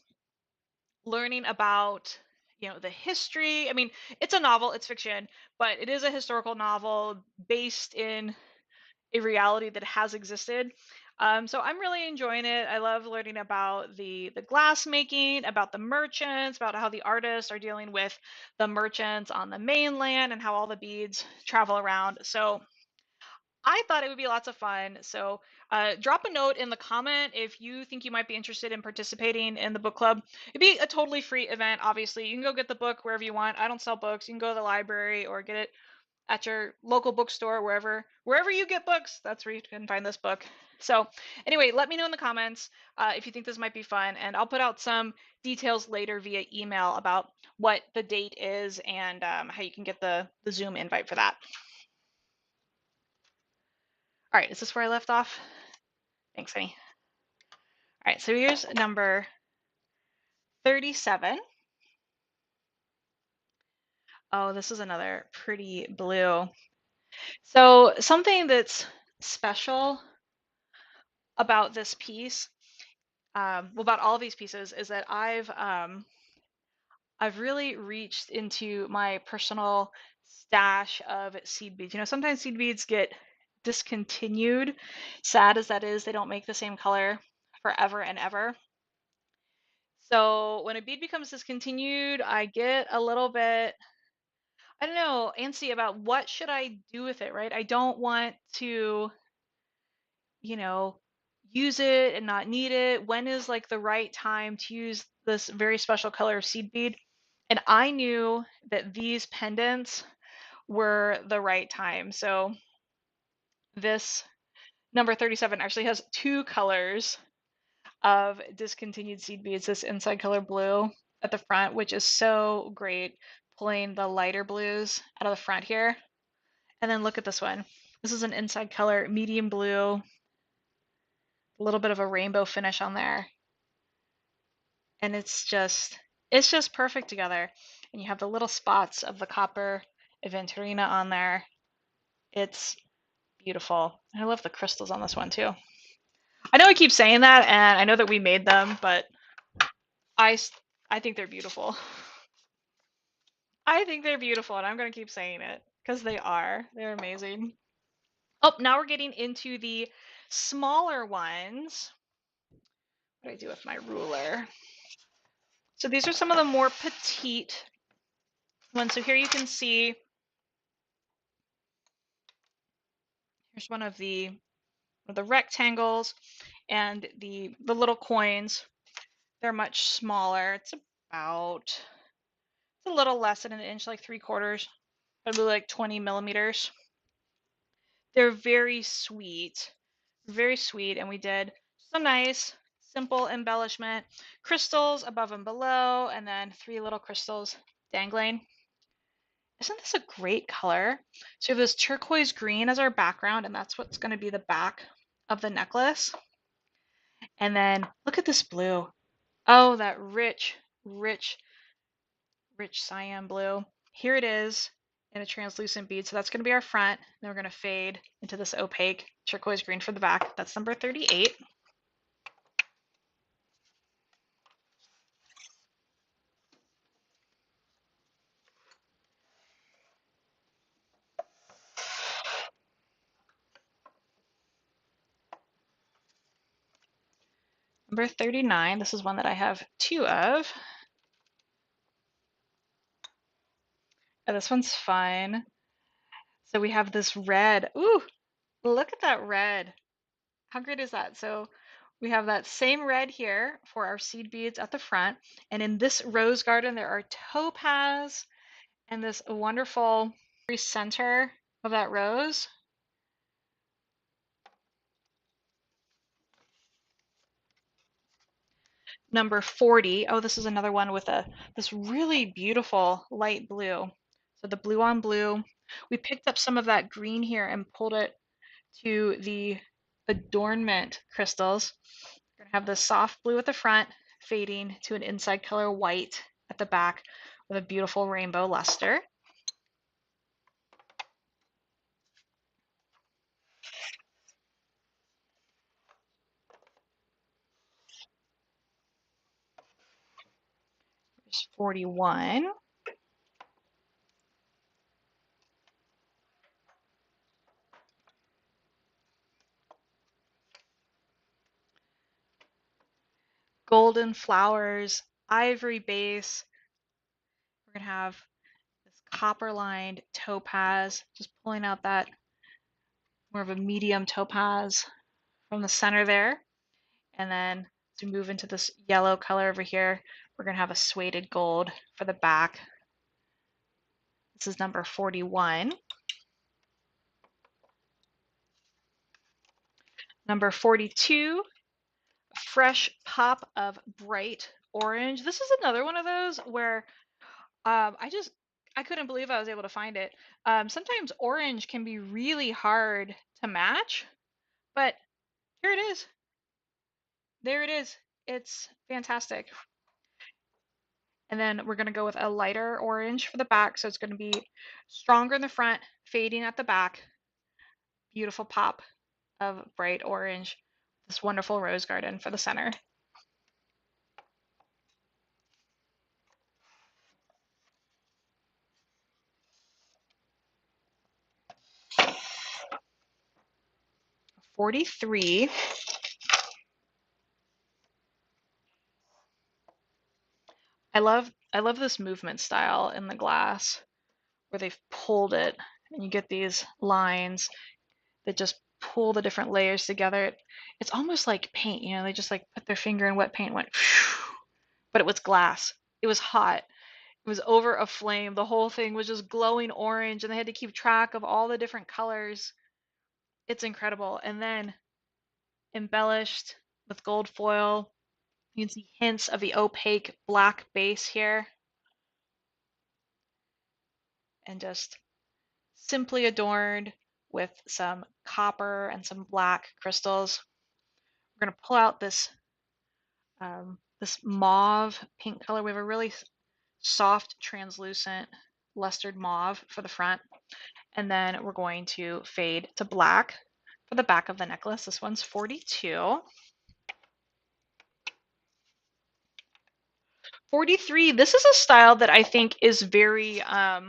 learning about, the history. I mean, it's a novel, it's fiction, but it is a historical novel based in a reality that has existed. So I'm really enjoying it. I love learning about the glass making, about the merchants, about how the artists are dealing with the merchants on the mainland and how all the beads travel around. So I thought it would be lots of fun. So drop a note in the comment if you think you might be interested in participating in the book club. It'd be a totally free event, obviously. You can go get the book wherever you want. I don't sell books. You can go to the library or get it at your local bookstore, wherever you get books. That's where you can find this book. So anyway, let me know in the comments if you think this might be fun, and I'll put out some details later via email about what the date is and how you can get the Zoom invite for that. All right, is this where I left off? Thanks, honey. All right, so here's number 37. Oh, this is another pretty blue. So something that's special about this piece, well, about all these pieces, is that I've really reached into my personal stash of seed beads. Sometimes seed beads get discontinued. Sad as that is, they don't make the same color forever and ever. So when a bead becomes discontinued, I get a little bit, I don't know, antsy about what should I do with it, right? I don't want to, you know, use it and not need it. When is like the right time to use this very special color of seed bead? And I knew that these pendants were the right time. So this number 37 actually has two colors of discontinued seed beads. This inside color blue at the front, which is so great, pulling the lighter blues out of the front here. And then look at this one. This is an inside color, medium blue, a little bit of a rainbow finish on there. And it's just perfect together. And you have the little spots of the copper aventurina on there. It's beautiful. I love the crystals on this one too. I know I keep saying that, and I know that we made them, but I I think they're beautiful. I think they're beautiful, and I'm gonna keep saying it because they are. They're amazing. Oh, now we're getting into the smaller ones. What do I do with my ruler? So these are some of the more petite ones. So here you can see, here's one of the rectangles, and the little coins. They're much smaller. It's a little less than an inch, like 3/4, probably like 20 millimeters. They're very sweet, and we did some nice, simple embellishment, crystals above and below, and then 3 little crystals dangling. Isn't this a great color? So we have this turquoise green as our background, and that's what's going to be the back of the necklace. And then look at this blue. Oh, that rich, rich, rich cyan blue. Here it is in a translucent bead. So that's going to be our front. Then we're going to fade into this opaque turquoise green for the back. That's number 38. Number 39, this is one that I have 2 of. Oh, this one's fun. So we have this red. Ooh, look at that red. How great is that? So we have that same red here for our seed beads at the front. And in this rose garden, there are topaz and this wonderful center of that rose. Number 40. Oh, this is another one with this really beautiful light blue. So the blue on blue. We picked up some of that green here and pulled it to the adornment crystals. We're gonna have the soft blue at the front, fading to an inside color white at the back with a beautiful rainbow luster. There's 41. Golden flowers, ivory base. We're going to have this copper lined topaz, just pulling out that more of a medium topaz from the center there. And then to move into this yellow color over here, we're going to have a suede gold for the back. This is number 41. Number 42, fresh pop of bright orange. This is another one of those where I couldn't believe I was able to find it. Sometimes orange can be really hard to match, but here it is. There it is. It's fantastic. And then we're going to go with a lighter orange for the back. So it's going to be stronger in the front, fading at the back. Beautiful pop of bright orange. This wonderful rose garden for the center. $43. I love this movement style in the glass where they've pulled it and you get these lines that just pull the different layers together. It's almost like paint, you know, they just like put their finger in wet paint and went, but it was glass. It was hot. It was over a flame. The whole thing was just glowing orange and they had to keep track of all the different colors. It's incredible. And then embellished with gold foil. You can see hints of the opaque black base here. And just simply adorned with some copper and some black crystals. We're going to pull out this this mauve pink color. We have a really soft, translucent, lustered mauve for the front. And then we're going to fade to black for the back of the necklace. This one's 42. 43, this is a style that I think is very, did I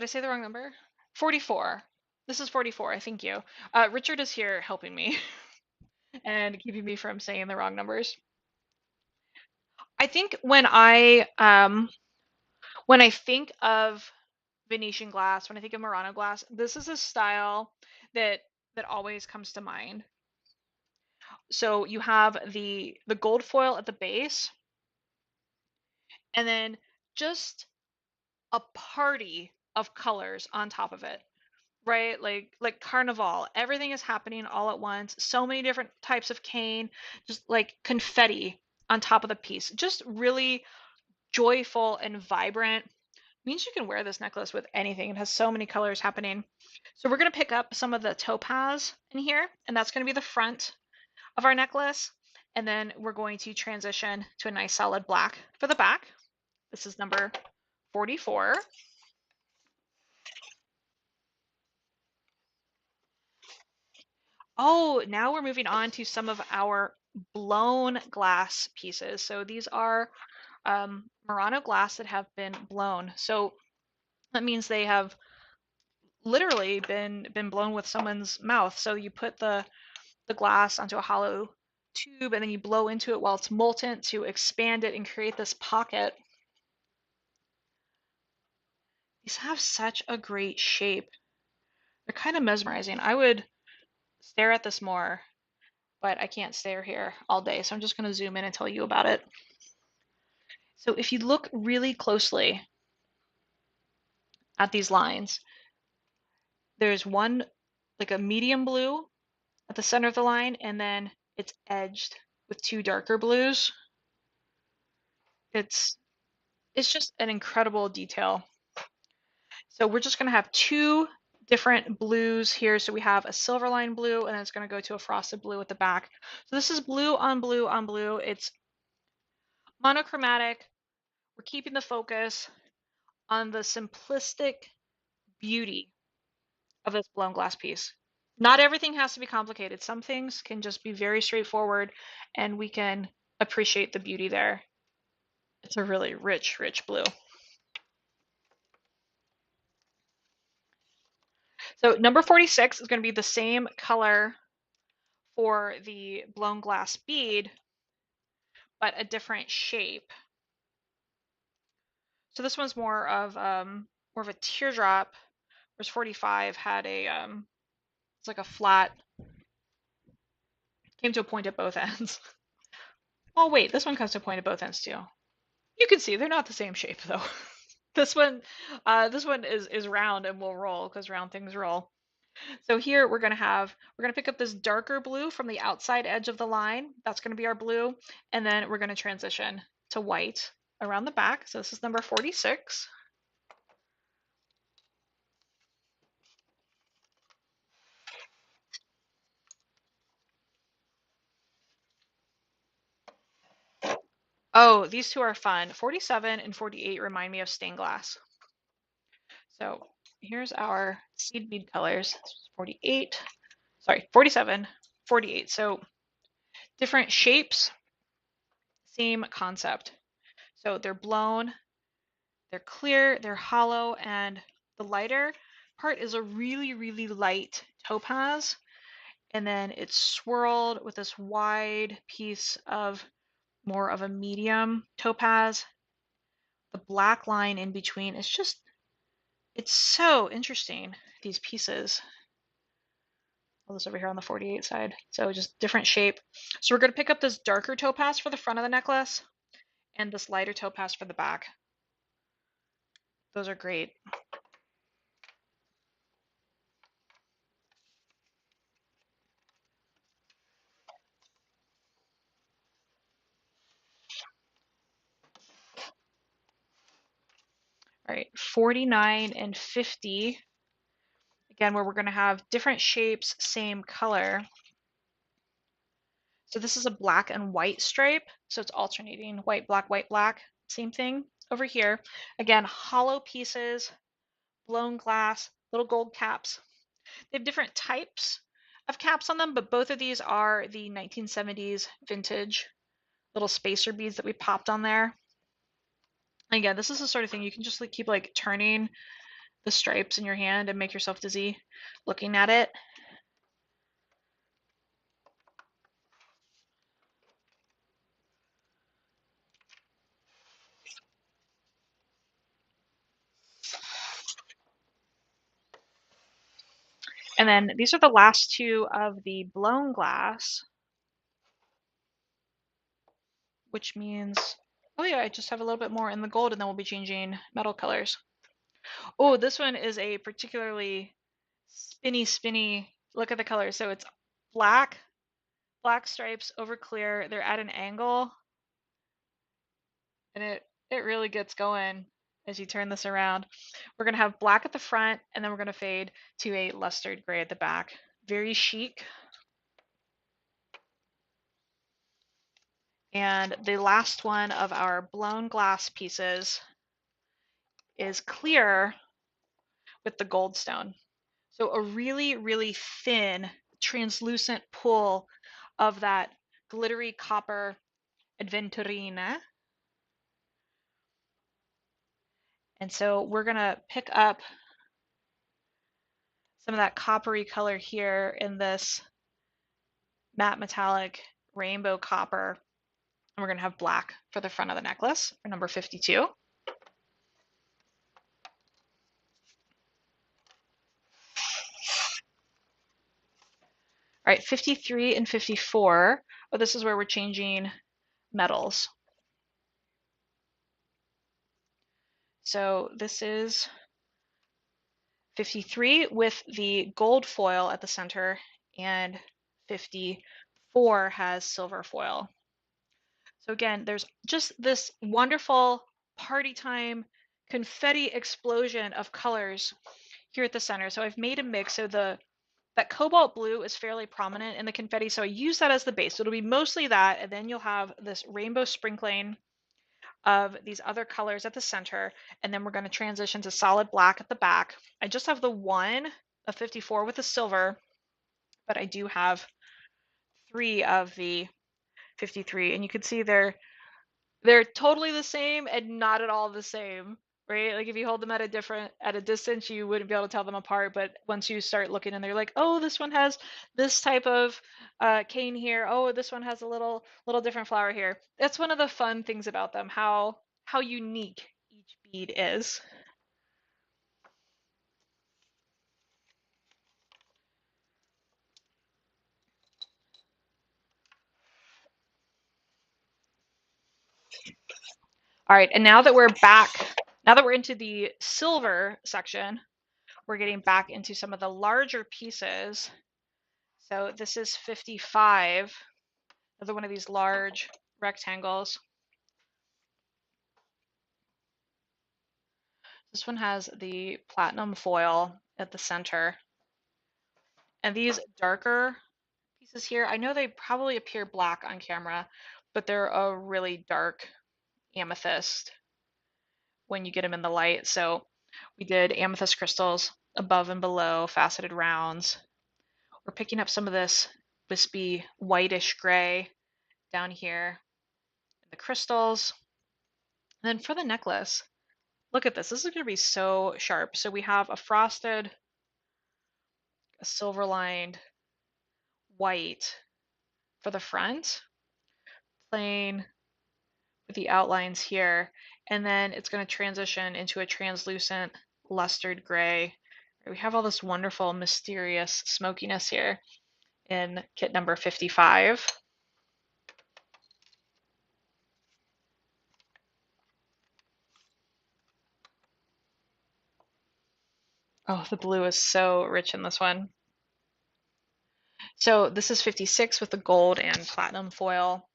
say the wrong number? 44. This is 44, thank you. Richard is here helping me and keeping me from saying the wrong numbers. I think when I think of Venetian glass, when I think of Murano glass, this is a style that always comes to mind. So you have the gold foil at the base, and then just a party of colors on top of it, right? Like carnival. Everything is happening all at once. So many different types of cane, just like confetti on top of the piece. Just really joyful and vibrant. Means you can wear this necklace with anything. It has so many colors happening. So we're going to pick up some of the topaz in here, and that's going to be the front of our necklace. And then we're going to transition to a nice solid black for the back. This is number 44. Oh, now we're moving on to some of our blown glass pieces. So these are Murano glass that have been blown. So that means they have literally been blown with someone's mouth. So you put the glass onto a hollow tube and then you blow into it while it's molten to expand it and create this pocket. These have such a great shape. They're kind of mesmerizing. I would stare at this more, but I can't stare here all day, so I'm just going to zoom in and tell you about it. So if you look really closely at these lines, there's one like a medium blue at the center of the line, and then it's edged with two darker blues. It's just an incredible detail. So we're just going to have two different blues here. So we have a silver line blue, and then it's going to go to a frosted blue at the back. So this is blue on blue on blue. It's monochromatic. We're keeping the focus on the simplistic beauty of this blown glass piece. Not everything has to be complicated. Some things can just be very straightforward, and we can appreciate the beauty there. It's a really rich, rich blue. So number 46 is going to be the same color for the blown glass bead, but a different shape. So this one's more of a teardrop, whereas 45 had a it's like a flat, came to a point at both ends. Oh wait, this one comes to a point at both ends too. You can see they're not the same shape though. This one is round and will roll because round things roll. So here we're gonna pick up this darker blue from the outside edge of the line. That's gonna be our blue, and then we're gonna transition to white around the back. So this is number 46. Oh, these two are fun. 47 and 48 remind me of stained glass. So here's our seed bead colors. 48, sorry, 47, 48. So different shapes, same concept. So they're blown, they're clear, they're hollow, and the lighter part is a really, really light topaz. And then it's swirled with this wide piece of more of a medium topaz. The black line in between is just, it's so interesting, these pieces. All this over here on the 48 side. So just different shape. So we're going to pick up this darker topaz for the front of the necklace and this lighter topaz for the back. Those are great. All right, 49 and 50. Again, where we're going to have different shapes, same color. So this is a black and white stripe. So it's alternating white, black, same thing over here. Again, hollow pieces, blown glass, little gold caps. They have different types of caps on them, but both of these are the 1970s vintage little spacer beads that we popped on there. And again, this is the sort of thing you can just like keep like turning the stripes in your hand and make yourself dizzy looking at it. And then these are the last two of the blown glass, which means, oh yeah, I just have a little bit more in the gold and then we'll be changing metal colors. Oh, this one is a particularly spinny, look at the colors. So it's black stripes over clear. They're at an angle and it really gets going as you turn this around. We're going to have black at the front and then we're going to fade to a lustered gray at the back. Very chic. And the last one of our blown glass pieces is clear with the gold stone. So a really, really thin, translucent pull of that glittery copper aventurina. And so we're going to pick up some of that coppery color here in this matte metallic rainbow copper. And we're going to have black for the front of the necklace for number 52. All right, 53 and 54. Oh, this is where we're changing metals. So this is 53 with the gold foil at the center, and 54 has silver foil. So again, there's just this wonderful party time confetti explosion of colors here at the center. So I've made a mix. So that cobalt blue is fairly prominent in the confetti. So I use that as the base. So it'll be mostly that. And then you'll have this rainbow sprinkling of these other colors at the center. And then we're going to transition to solid black at the back. I just have the one of 54 with the silver, but I do have 3 of the 53. And you can see they're totally the same and not at all the same, right? Like if you hold them at a distance, you wouldn't be able to tell them apart. But once you start looking and they're like, oh, this one has this type of cane here. Oh, this one has a little different flower here. That's one of the fun things about them, how unique each bead is. All right, and now that we're into the silver section, we're getting back into some of the larger pieces. So this is 55, another one of these large rectangles. This one has the platinum foil at the center. And these darker pieces here, I know they probably appear black on camera, but they're a really dark amethyst when you get them in the light. So we did amethyst crystals above and below, faceted rounds. We're picking up some of this wispy whitish gray down here in the crystals. And then for the necklace, look at this. This is going to be so sharp. So we have a frosted, a silver lined white for the front, plain with the outlines here. And then it's going to transition into a translucent lustered gray. We have all this wonderful, mysterious smokiness here in kit number 55. Oh, the blue is so rich in this one. So this is 56 with the gold and platinum foil.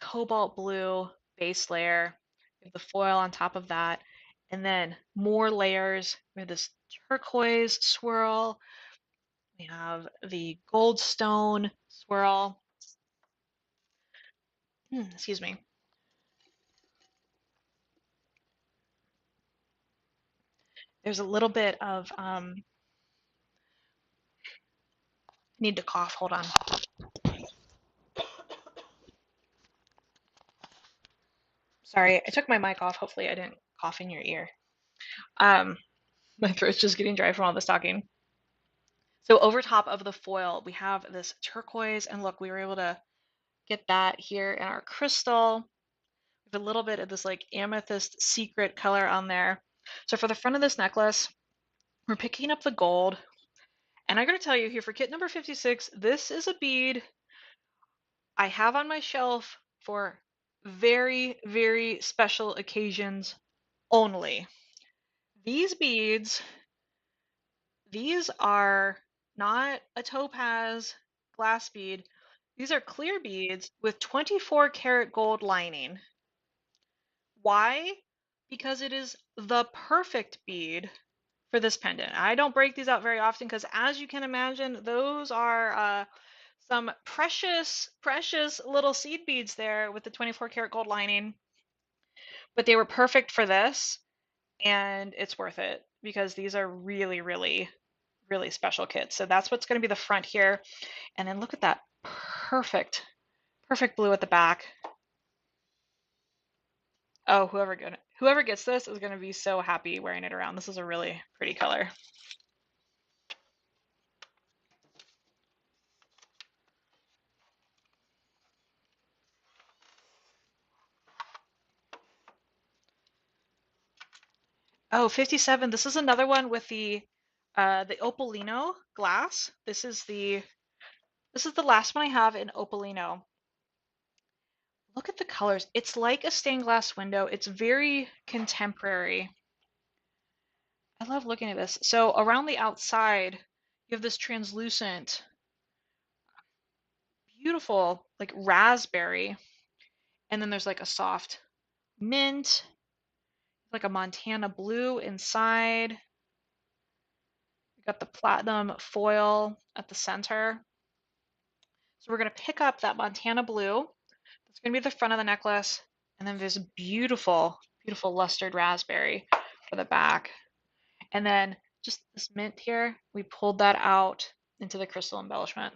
Cobalt blue base layer. We have the foil on top of that. And then more layers. We have this turquoise swirl. We have the goldstone swirl. Excuse me. There's a little bit of, need to cough, hold on. Sorry, I took my mic off. Hopefully I didn't cough in your ear. My throat's just getting dry from all this talking. So over top of the foil, we have this turquoise, and look, we were able to get that here in our crystal with a little bit of this like amethyst secret color on there. So for the front of this necklace, we're picking up the gold. And I gotta tell you here for kit number 56, this is a bead I have on my shelf for very, very special occasions only. These beads, these are not a topaz glass bead. These are clear beads with 24 karat gold lining. Why? Because it is the perfect bead for this pendant. I don't break these out very often because, as you can imagine, those are some precious, precious little seed beads there with the 24 karat gold lining. But they were perfect for this, and it's worth it because these are really, really, really special kits. So that's what's going to be the front here. And then look at that perfect, perfect blue at the back. Oh, whoever gets this is going to be so happy wearing it around. This is a really pretty color. Oh, 57. This is another one with the opalino glass. This is the last one I have in opalino. Look at the colors. It's like a stained glass window. It's very contemporary. I love looking at this. So around the outside, you have this translucent, beautiful, like raspberry. And then there's like a soft mint, like a Montana blue inside. We got the platinum foil at the center. So we're going to pick up that Montana blue. That's going to be the front of the necklace. And then there's a beautiful, beautiful lustered raspberry for the back. And then just this mint here, we pulled that out into the crystal embellishment.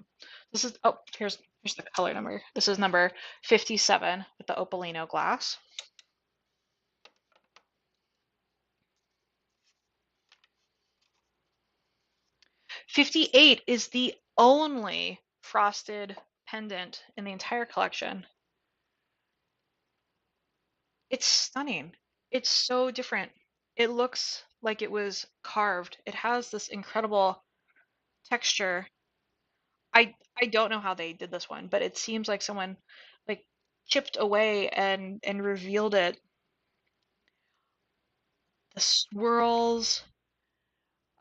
This is, oh, here's the color number. This is number 57 with the opalino glass. 58 is the only frosted pendant in the entire collection. It's stunning. It's so different. It looks like it was carved. It has this incredible texture. I don't know how they did this one, but it seems like someone like chipped away and revealed it. The swirls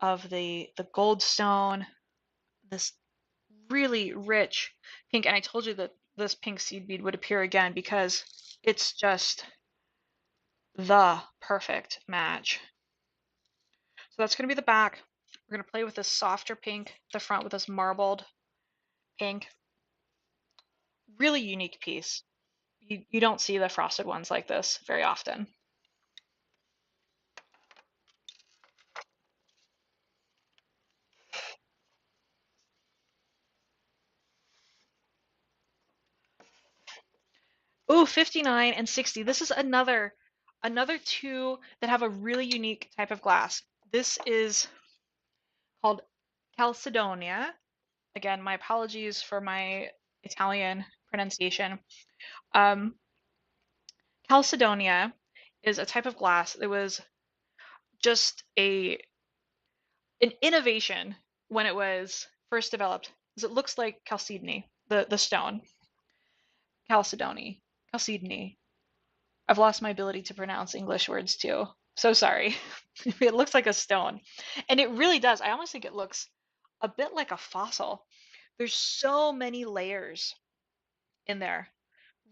of the gold stone, this really rich pink, and I told you that this pink seed bead would appear again because it's just the perfect match. So that's going to be the back. We're going to play with this softer pink, the front with this marbled pink. Really unique piece. You don't see the frosted ones like this very often. Ooh, 59 and 60. This is another two that have a really unique type of glass. This is called Calcedonia. Again, my apologies for my Italian pronunciation. Calcedonia is a type of glass that was just an innovation when it was first developed. Because it looks like chalcedony, the stone. Chalcedony. I've lost my ability to pronounce English words too. So sorry. It looks like a stone. And it really does. I almost think it looks a bit like a fossil. There's so many layers in there.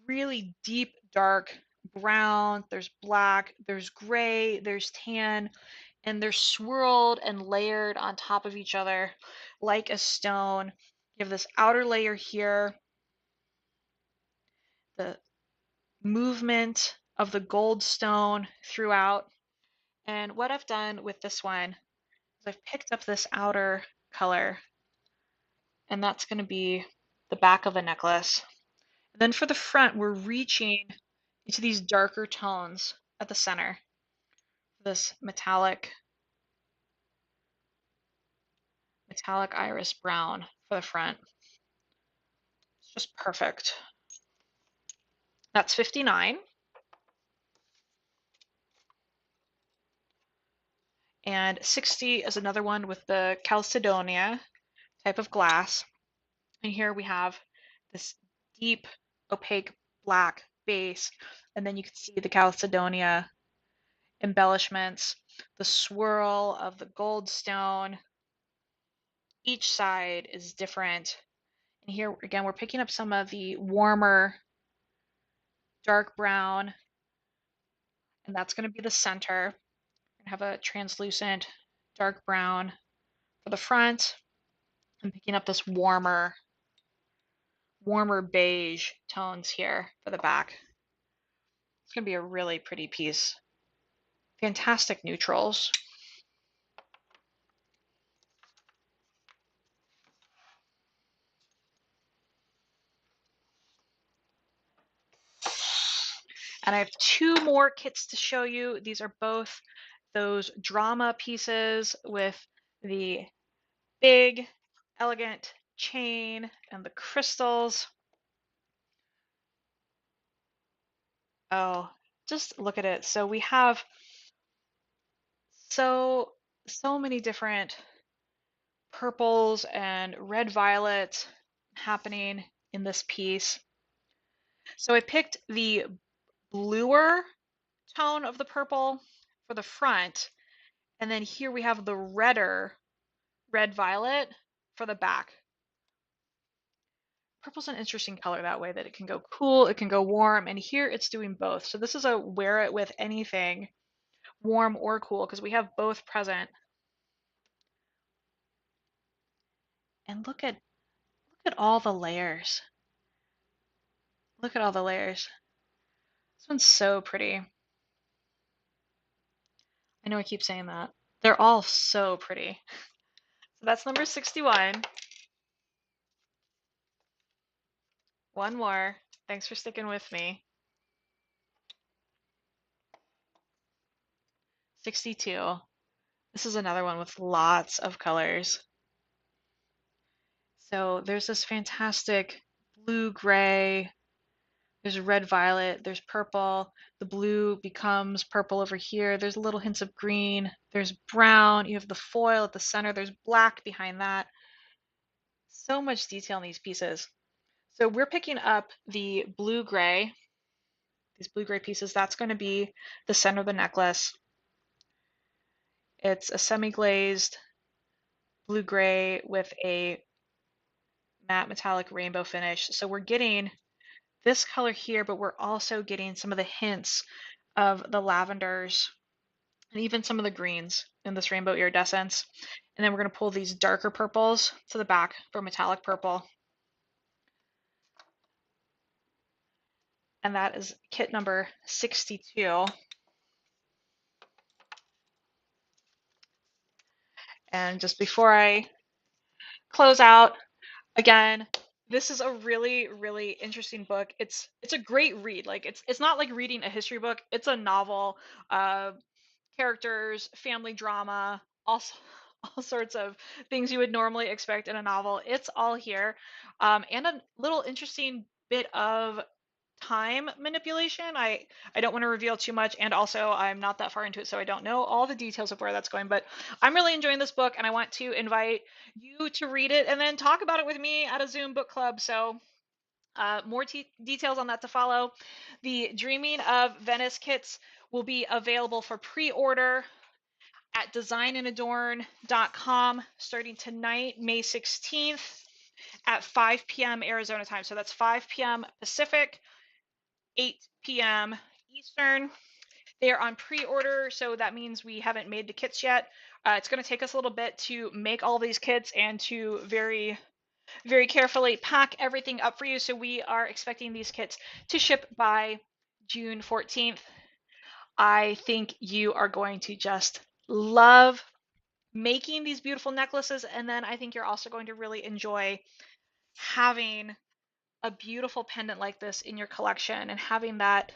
Really deep, dark brown, there's black, there's gray, there's tan, and they're swirled and layered on top of each other like a stone. You have this outer layer here, the movement of the gold stone throughout. And what I've done with this one is I've picked up this outer color, and that's going to be the back of the necklace. And then for the front, we're reaching into these darker tones at the center. This metallic iris brown for the front. It's just perfect. That's 59. And 60 is another one with the Chalcedonia type of glass. And here we have this deep, opaque black base. And then you can see the Chalcedonia embellishments, the swirl of the gold stone. Each side is different. And here again, we're picking up some of the warmer dark brown, and that's going to be the center. We're going to have a translucent dark brown for the front. I'm picking up this warmer beige tones here for the back. It's going to be a really pretty piece. Fantastic neutrals. And I have two more kits to show you. These are both those drama pieces with the big, elegant chain and the crystals. Oh, just look at it. So we have so many different purples and red violets happening in this piece. So I picked the bluer tone of the purple for the front, and then here we have the redder red violet for the back. Purple's an interesting color that way, that it can go cool, it can go warm, and here it's doing both. So this is a wear it with anything warm or cool, because we have both present. And look at all the layers. Look at all the layers. This one's so pretty. I know I keep saying that. They're all so pretty. So that's number 61. One more. Thanks for sticking with me. 62. This is another one with lots of colors. So there's this fantastic blue gray, there's red violet, there's purple, the blue becomes purple over here, there's little hints of green, there's brown, you have the foil at the center, there's black behind that. So much detail in these pieces. So we're picking up the blue gray, these blue gray pieces, that's going to be the center of the necklace. It's a semi-glazed blue gray with a matte metallic rainbow finish. So we're getting this color here, but we're also getting some of the hints of the lavenders and even some of the greens in this rainbow iridescence. And then we're going to pull these darker purples to the back for metallic purple. And that is kit number 62. And just before I close out, again, this is a really, really interesting book. It's a great read. Like it's not like reading a history book. It's a novel, characters, family drama, all sorts of things you would normally expect in a novel. It's all here, and a little interesting bit of time manipulation. I don't want to reveal too much, and also I'm not that far into it, so I don't know all the details of where that's going, but I'm really enjoying this book, and I want to invite you to read it and then talk about it with me at a Zoom book club. So more details on that to follow. The Dreaming of Venice kits will be available for pre-order at designandadorn.com starting tonight, May 16th at 5 p.m. Arizona time. So that's 5 p.m. Pacific, 8 p.m. Eastern. They are on pre-order, so that means we haven't made the kits yet. It's going to take us a little bit to make all these kits and to very, very carefully pack everything up for you. So we are expecting these kits to ship by June 14th. I think you are going to just love making these beautiful necklaces, and then I think you're also going to really enjoy having a beautiful pendant like this in your collection and having that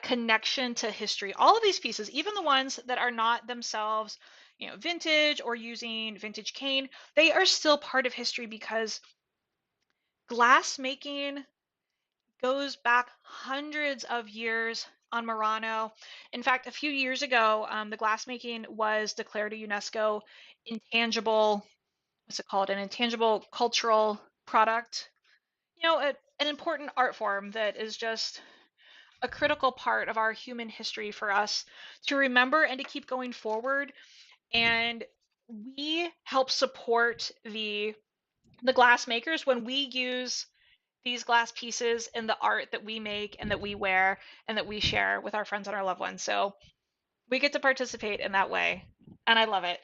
connection to history. All of these pieces, even the ones that are not themselves, vintage or using vintage cane, they are still part of history because glass making goes back hundreds of years on Murano. In fact, a few years ago, the glassmaking was declared a UNESCO intangible, what's it called? An intangible cultural product. An important art form that is just a critical part of our human history for us to remember and to keep going forward. And we help support the glass makers when we use these glass pieces in the art that we make and that we wear and that we share with our friends and our loved ones. So we get to participate in that way. And I love it.